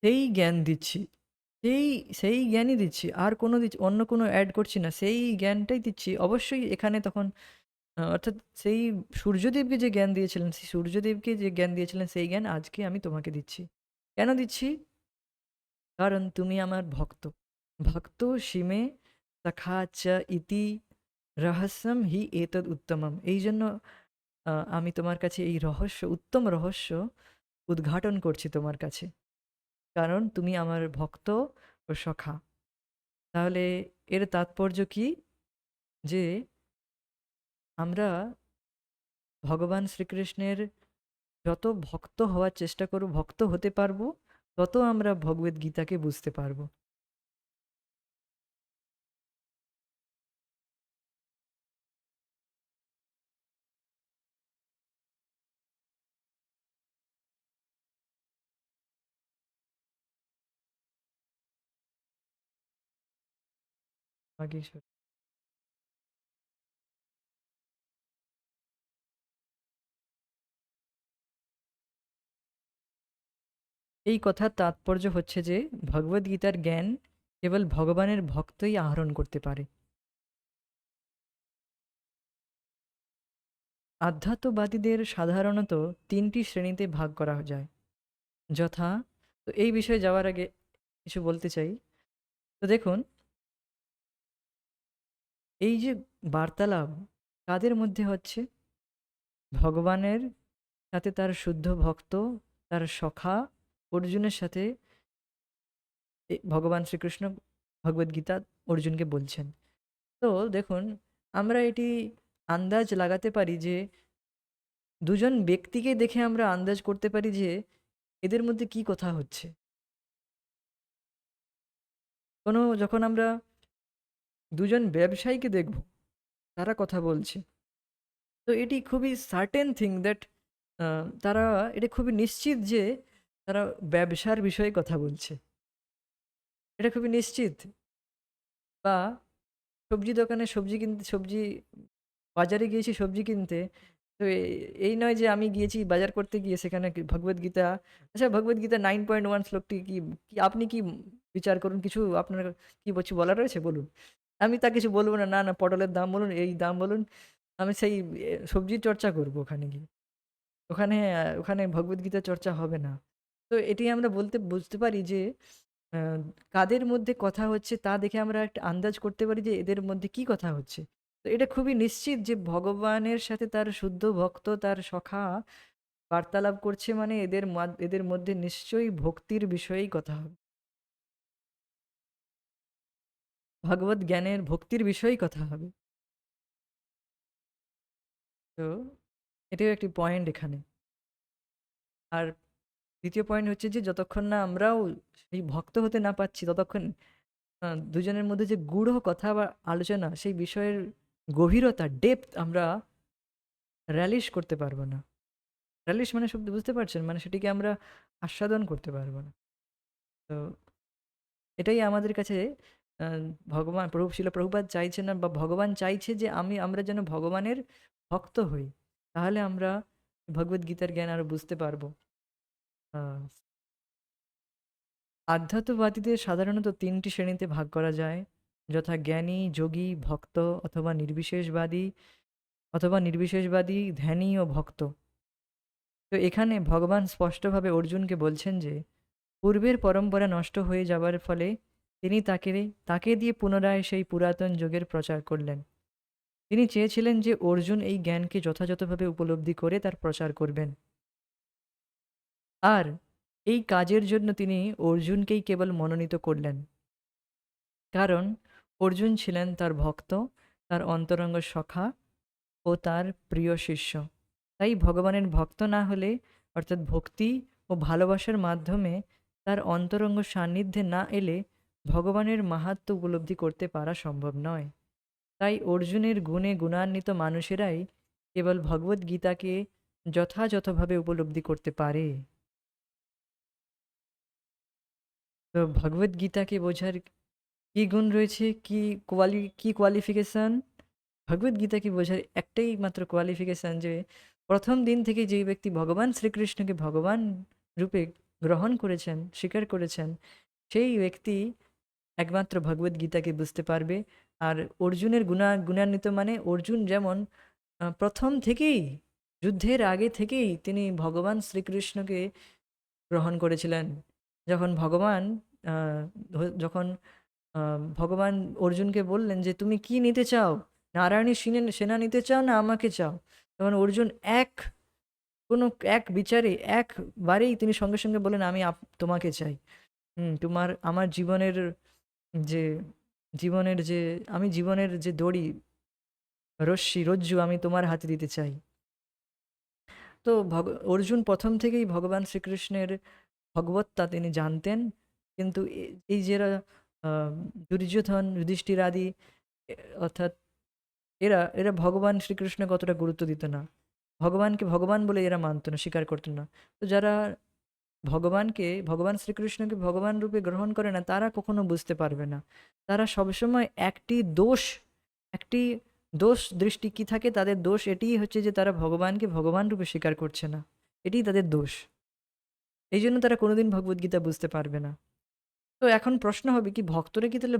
সেই জ্ঞান দিচ্ছি, সেই সেই জ্ঞানই দিচ্ছি, আর কোনো অন্য কোনো অ্যাড করছি না, সেই জ্ঞানটাই দিচ্ছি। অবশ্যই এখানে তখন অর্থাৎ সেই সূর্যদেবকে যে জ্ঞান দিয়েছিলেন, সেই সূর্যদেবকে যে জ্ঞান দিয়েছিলেন সেই জ্ঞান আজকে আমি তোমাকে দিচ্ছি। কেন দিচ্ছি? কারণ তুমি আমার ভক্ত। ভক্ত সীমে সখা চ ইতি রহস্যম হি এতদ উত্তমম। এই জন্য আমি তোমার কাছে এই রহস্য, উত্তম রহস্য উদ্ঘাটন করছি তোমার কাছে। কারণ তুমি আমার ভক্ত ও সখা। তাহলে এর তাৎপর্য কি? যে আমরা ভগবান শ্রীকৃষ্ণের যত ভক্ত হওয়ার চেষ্টা করব, ভক্ত হতে পারবো, তত আমরা ভগবদ গীতাকে বুঝতে পারবো। বাগীশ্বর। এই কথার তাৎপর্য হচ্ছে যে ভগবদ গীতার জ্ঞান কেবল ভগবানের ভক্তই আহরণ করতে পারে। আধ্যাত্মবাদীদের সাধারণত তিনটি শ্রেণীতে ভাগ করা যায়, যথা, তো এই বিষয়ে যাওয়ার আগে কিছু বলতে চাই। তো দেখুন, এই যে বার্তালাপ কাদের মধ্যে হচ্ছে? ভগবানের সাথে তার শুদ্ধ ভক্ত, তার সখা অর্জুনের সাথে ভগবান শ্রীকৃষ্ণ ভগবদ্গীতা অর্জুনকে বলছেন। তো দেখুন, আমরা এটি আন্দাজ লাগাতে পারি যে দুজন ব্যক্তিকে দেখে আমরা আন্দাজ করতে পারি যে এদের মধ্যে কি কথা হচ্ছে। যখন আমরা দুজন ব্যবসায়ীকে দেখব, তারা কথা বলছে, তো এটি খুবই সার্টেন থিং দ্যাট তারা, এটা খুবই নিশ্চিত যে তারা ব্যবসার বিষয়ে কথা বলছে, এটা খুবই নিশ্চিত। বা সবজি দোকানে সবজি কিনতে, বাজারে গিয়েছি সবজি কিনতে, তো এই নয় যে আমি গিয়েছি বাজার করতে গিয়ে সেখানে ভগবদ্গীতা, আচ্ছা ভগবদ্গীতা 9.1 শ্লোকটি কি, আপনি কি বিচার করুন, কিছু আপনার কি বলছি বলার রয়েছে বলুন। আমি তা কিছু বলবো না, না না পটলের দাম বলুন, এই দাম বলুন। আমি সেই সবজির চর্চা করব ওখানে গিয়ে। ওখানে ভগবদ্গীতা চর্চা হবে না। তো এটি আমরা বুঝতে পারি যে আহ, কাদের মধ্যে কথা হচ্ছে তা দেখে আমরা একটা আন্দাজ করতে পারি যে এদের মধ্যে কি কথা হচ্ছে। তো এটা খুবই নিশ্চিত যে ভগবানের সাথে তার শুদ্ধ ভক্ত, তার সখা বার্তালাপ করছে, মানে এদের মধ্যে নিশ্চয়ই ভক্তির বিষয়েই কথা হবে, ভগবত জ্ঞানের ভক্তির বিষয়েই কথা হবে। তো এটাও একটি পয়েন্ট এখানে। আর দ্বিতীয় পয়েন্ট হচ্ছে যে যতক্ষণ না আমরাও সেই ভক্ত হতে না পাচ্ছি, ততক্ষণ দুজনের মধ্যে যে গূঢ় কথা বা আলোচনা, সেই বিষয়ের গভীরতা, ডেপথ আমরা র্যালিশ করতে পারবো না। র্যালিশ মানে শব্দ বুঝতে পারছেন, মানে সেটিকে আমরা আস্বাদন করতে পারবো না। তো এটাই আমাদের কাছে আহ, ভগবান প্রভুপাদ চাইছেন না, বা ভগবান চাইছে যে আমরা যেন ভগবানের ভক্ত হই। তাহলে আমরা ভগবদ গীতার জ্ঞান আরো বুঝতে পারবো। আহ, আধ্যাত্মবাদীদের সাধারণত তিনটি শ্রেণীতে ভাগ করা যায়, যথা জ্ঞানী, যোগী, ভক্ত, অথবা নির্বিশেষবাদী, ধ্যানী ও ভক্ত। তো এখানে ভগবান স্পষ্টভাবে অর্জুনকে বলছেন যে পূর্বের পরম্পরা নষ্ট হয়ে যাবার ফলে তিনি তাকে দিয়ে পুনরায় সেই পুরাতন যুগের প্রচার করলেন। তিনি চেয়েছিলেন যে অর্জুন এই জ্ঞানকে যথাযথভাবে উপলব্ধি করে তার প্রচার করবেন। আর এই কাজের জন্য তিনি অর্জুনকেই কেবল মনোনীত করলেন, কারণ অর্জুন ছিলেন তার ভক্ত, তার অন্তরঙ্গ সখা ও তার প্রিয় শিষ্য। তাই ভগবানের ভক্ত না হলে, অর্থাৎ ভক্তি ও ভালোবাসার মাধ্যমে তার অন্তরঙ্গ সান্নিধ্যে না এলে ভগবানের মাহাত্ম্য উপলব্ধি করতে পারা সম্ভব নয়। তাই অর্জুনের গুণে গুণান্বিত মানুষেরাই কেবল ভগবদ্ গীতাকে যথাযথভাবে উপলব্ধি করতে পারে। তো ভগবদ্ গীতাকে বোঝার কি গুণ রয়েছে, কি কোয়ালিফিকেশন? ভগবদ্ গীতাকে বোঝার একটাই মাত্র কোয়ালিফিকেশন যে প্রথম দিন থেকে যেই ব্যক্তি ভগবান শ্রীকৃষ্ণকে ভগবান রূপে গ্রহণ করেছেন, স্বীকার করেছেন, সেই ব্যক্তি একমাত্র ভগবদ্ গীতাকে বুঝতে পারবে। আর অর্জুনের গুণান্বিত মানে অর্জুন যেমন প্রথম থেকেই, যুদ্ধের আগে থেকেই তিনি ভগবান শ্রীকৃষ্ণকে গ্রহণ করেছিলেন। যখন ভগবান আহ, যখন ভগবান অর্জুনকে বললেন যে তুমি কি নিতে চাও, নারায়ণী সেনা নিতে চাও না আমাকে চাও, তখন অর্জুন কোনো এক বিচারে একবারেই তিনি সঙ্গে সঙ্গে বলেন আমি তোমাকে চাই। আমার যে জীবনের যে আমি জীবনের যে দড়ি, রজ্জু আমি তোমার হাতে দিতে চাই। তো অর্জুন প্রথম থেকেই ভগবান শ্রীকৃষ্ণের ভগবত্তা তিনি জানতেন। কিন্তু এই যে দুর্যোধন, যুধিষ্ঠির আদি, অর্থাৎ এরা এরা ভগবান শ্রীকৃষ্ণ কতটা গুরুত্ব দিত না, ভগবানকে ভগবান বলে এরা মানত না, স্বীকার করতেন না। তো যারা ভগবান শ্রীকৃষ্ণকে ভগবান রূপে গ্রহণ করে না, তারা কখনো বুঝতে পারবে না। তারা সবসময় একটি দোষ দৃষ্টি কি থাকে তাদের, দোষ এটিই হচ্ছে যে তারা ভগবানকে ভগবান রূপে স্বীকার করছে না, এটিই তাদের দোষ। এই জন্য তারা কোনোদিন ভগবদ্গীতা বুঝতে পারবে না। তো এখন প্রশ্ন হবে কি ভক্তরা কি তাহলে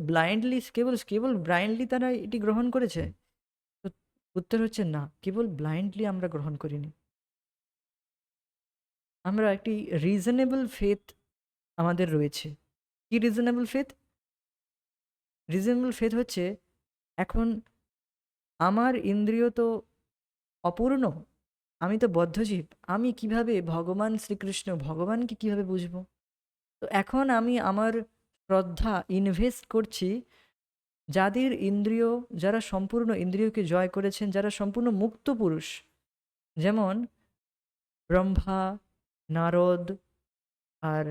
কেবল ব্লাইন্ডলি তারা এটি গ্রহণ করেছে? তো উত্তর হচ্ছে না, কেবল ব্লাইন্ডলি আমরা গ্রহণ করিনি। আমরা একটি রিজনেবল ফেথ আমাদের রয়েছে। কি রিজনেবল ফেথ? রিজনেবল ফেথ হচ্ছে, এখন আমার ইন্দ্রিয় তো অপূর্ণ, আমি তো বদ্ধজীব, আমি কিভাবে ভগবান শ্রীকৃষ্ণ ভগবানকে কিভাবে বুঝবো? তো এখন আমি আমার শ্রদ্ধা ইনভেস্ট করছি যারা সম্পূর্ণ ইন্দ্রিয়কে জয় করেছেন, যারা সম্পূর্ণ মুক্ত পুরুষ, যেমন ব্রহ্মা, নারদ, আর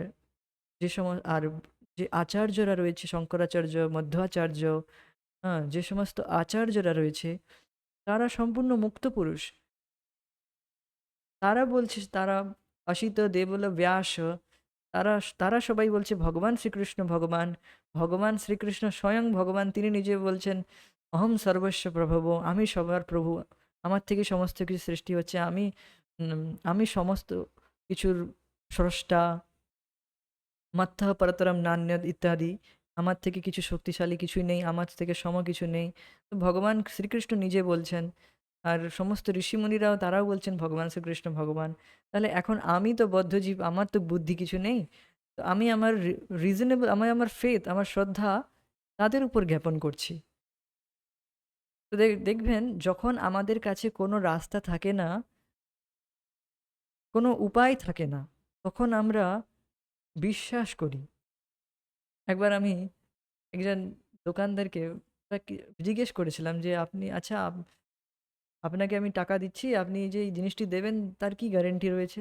আর যে আচার্যরা রয়েছে, শঙ্করাচার্য, মধ্বাচার্য, হ্যাঁ, যে সমস্ত আচার্যরা রয়েছে তারা সম্পূর্ণ মুক্ত পুরুষ। তারা অসিত দেবল ব্যাস, তারা তারা সবাই বলছে ভগবান শ্রীকৃষ্ণ ভগবান। ভগবান শ্রীকৃষ্ণ স্বয়ং ভগবান, তিনি নিজে বলছেন অহম সর্বস্ব প্রভব, আমি সবার প্রভু, আমার থেকে সমস্ত কিছু সৃষ্টি হচ্ছে, আমি সমস্ত কিছুর স্রষ্টা, মাত্তাহ পরতরম নান্যদ ইত্যাদি, আমার থেকে কিছু শক্তিশালী কিছুই নেই, আমার থেকে সম কিছু নেই। তো ভগবান শ্রীকৃষ্ণ নিজে বলছেন, আর সমস্ত ঋষিমুনিরাও তারাও বলছেন ভগবান শ্রীকৃষ্ণ ভগবান। তাহলে এখন আমি তো বদ্ধজীব, আমার তো বুদ্ধি কিছু নেই, তো আমি আমার আমার ফেথ, আমার শ্রদ্ধা তাদের উপর জ্ঞাপন করছি। তো দেখবেন যখন আমাদের কাছে কোনো রাস্তা থাকে না, কোনো উপায় থাকে না, তখন আমরা বিশ্বাস করি। একবার আমি একজন দোকানদারকে জিজ্ঞেস করেছিলাম যে আপনি আচ্ছা আপনাকে আমি টাকা দিচ্ছি, আপনি যে এই জিনিসটি দেবেন তার কি গ্যারেন্টি রয়েছে?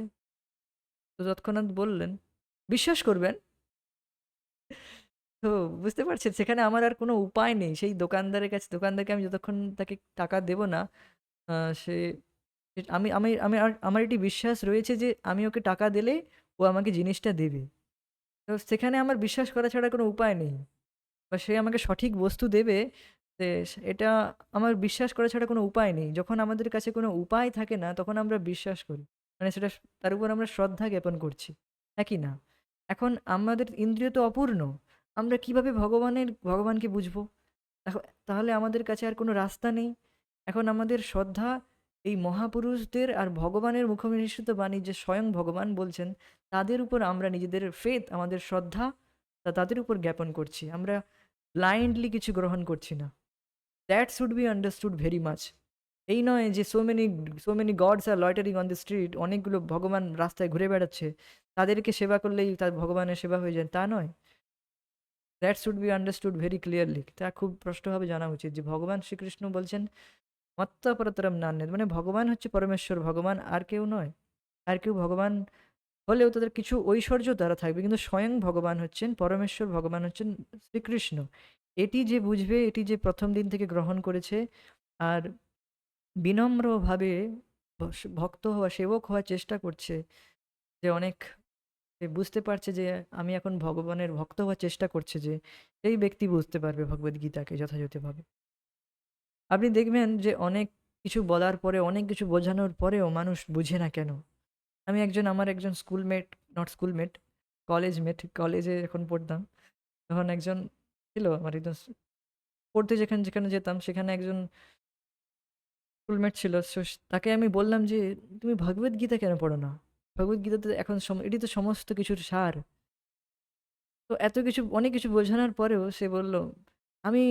তো তৎক্ষণাৎ বললেন, বিশ্বাস করবেন। তো বুঝতে পারছেন সেখানে আমার আর কোনো উপায় নেই, সেই দোকানদারকে আমি যতক্ষণ তাকে টাকা দেব না, সে আমি আমি আমি আমার এটি বিশ্বাস রয়েছে যে আমি ওকে টাকা দিলে ও আমাকে জিনিসটা দেবে। তো সেখানে আমার বিশ্বাস করা ছাড়া কোনো উপায় নেই, বা সে আমাকে সঠিক বস্তু দেবে, এটা আমার বিশ্বাস করা ছাড়া কোনো উপায় নেই। যখন আমাদের কাছে কোনো উপায় থাকে না তখন আমরা বিশ্বাস করি, মানে সেটা তার উপর আমরা শ্রদ্ধা জ্ঞাপন করছি, একই না? এখন আমাদের ইন্দ্রিয় তো অপূর্ণ, আমরা কিভাবে ভগবানকে বুঝবো? তাহলে আমাদের কাছে আর কোনো রাস্তা নেই। এখন আমাদের শ্রদ্ধা এই মহাপুরুষদের আর ভগবানের মুখনিসৃত বাণী যে স্বয়ং ভগবান বলছেন, তাদের উপর আমরা নিজেদের ফেথ, আমাদের শ্রদ্ধা তাদের উপর জ্ঞাপন করছি। আমরা ব্লাইন্ডলি কিছু গ্রহণ করছি না। That should be understood very much. এই নয় যে so many gods are loitering on the street, অনেকগুলো ভগবান রাস্তায় ঘুরে বেড়াচ্ছে, তাদেরকে সেবা করলেই তার ভগবানের সেবা হয়ে যায়, তা নয়। That should be understood very clearly. তা খুব স্পষ্টভাবে জানা উচিত যে ভগবান শ্রীকৃষ্ণ বলছেন মত্তপরতরম নান্যেৎ, মানে ভগবান হচ্ছে পরমেশ্বর, ভগবান আর কেউ নয়। আর কেউ ভগবান হলেও তাদের কিছু ঐশ্বর্য দ্বারা থাকবে, কিন্তু স্বয়ং ভগবান হচ্ছেন পরমেশ্বর, ভগবান হচ্ছেন শ্রীকৃষ্ণ। এটি যে বুঝবে, এটি যে প্রথম দিন থেকে গ্রহণ করেছে আর বিনম্রভাবে ভক্ত হওয়া, সেবক হওয়ার চেষ্টা করছে, যে অনেক সে বুঝতে পারছে যে আমি এখন ভগবানের ভক্ত হওয়ার চেষ্টা করছে, যে এই ব্যক্তি বুঝতে পারবে ভগবদ গীতাকে যথাযথভাবে। আপনি দেখবেন যে অনেক কিছু বলার পরে, অনেক কিছু বোঝানোর পরেও মানুষ বুঝে না কেন। আমার একজন স্কুলমেট, নট স্কুলমেট, কলেজ মেট, কলেজে যখন পড়তাম, তখন একজন ছিল আমার একজন পড়তে যেখানে যেখানে যেতাম, সেখানে একজন স্কুলমেট ছিল। তাকে আমি বললাম যে, তুমি ভগবদ গীতা কেন পড়ো না? ভগবদ গীতাতে এখন এটি তো সমস্ত কিছুর সার। তো এত কিছু, অনেক কিছু বোঝানোর পরেও সে বলল, আমি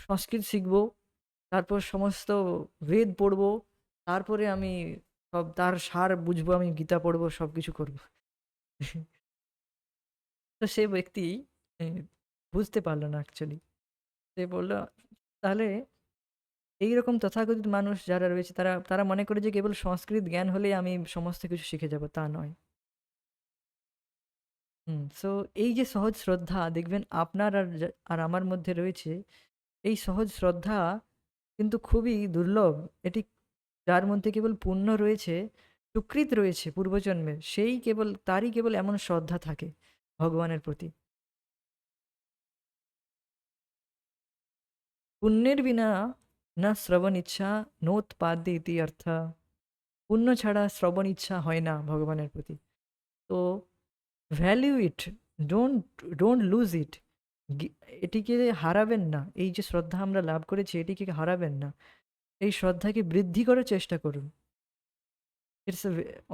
সংস্কৃত শিখবো, তারপর সমস্ত বেদ পড়বো, তারপরে আমি সব তার সার বুঝবো, আমি গীতা পড়বো, সব কিছু করবো। তো সে ব্যক্তি আহ, বুঝতে পারলো না অ্যাকচুয়ালি। সে বলল, তাহলে এইরকম তথাকথিত মানুষ যারা রয়েছে, তারা তারা মনে করে যে কেবল সংস্কৃত জ্ঞান হলেই আমি সমস্ত কিছু শিখে যাব, তা নয়। সো এই যে সহজ শ্রদ্ধা দেখবেন আপনার আর আমার মধ্যে রয়েছে, এই সহজ শ্রদ্ধা কিন্তু খুবই দুর্লভ। এটি যার মধ্যে কেবল পুণ্য রয়েছে, সুকৃত রয়েছে পূর্বজন্মের, সেই কেবল, তারই কেবল এমন শ্রদ্ধা থাকে ভগবানের প্রতি। পুণ্যের বিনা না শ্রবণ ইচ্ছা নোৎপাদ্যে ইতি অর্থ। পুণ্য ছাড়া শ্রবণ ইচ্ছা হয় না ভগবানের প্রতি। তো value it, don't don't lose it. এটিকে হারাবেন না। এই যে শ্রদ্ধা আমরা লাভ করেছি, এটিকে হারাবেন না। এই শ্রদ্ধাকে বৃদ্ধি করার চেষ্টা করুন। ইটস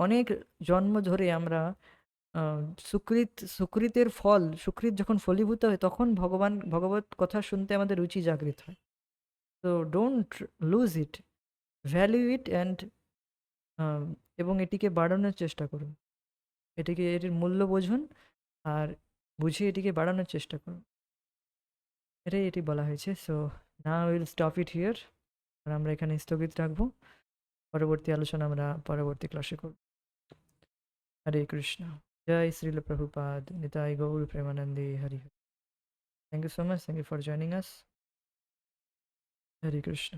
অনেক জন্ম ধরে আমরা আহ, সুকৃতের ফল, সুকৃত যখন ফলীভূত হয়, তখন ভগবত কথা শুনতে আমাদের রুচি জাগৃত হয়। তো don't lose it, value it and, এবং এটিকে বাড়ানোর চেষ্টা করুন। এটির মূল্য বুঝুন, আর বুঝে এটিকে বাড়ানোর চেষ্টা করুন। এটি বলা হয়েছে। So now will stop it here. আর আমরা এখানে স্থগিত রাখবো। পরবর্তী আলোচনা আমরা পরবর্তী ক্লাসে করব। হরে কৃষ্ণ। জয় শ্রীল প্রভুপাদ নিতাই গৌর প্রেমানন্দে Hari Hari. Thank you so much, thank you for joining us. Hare Krishna.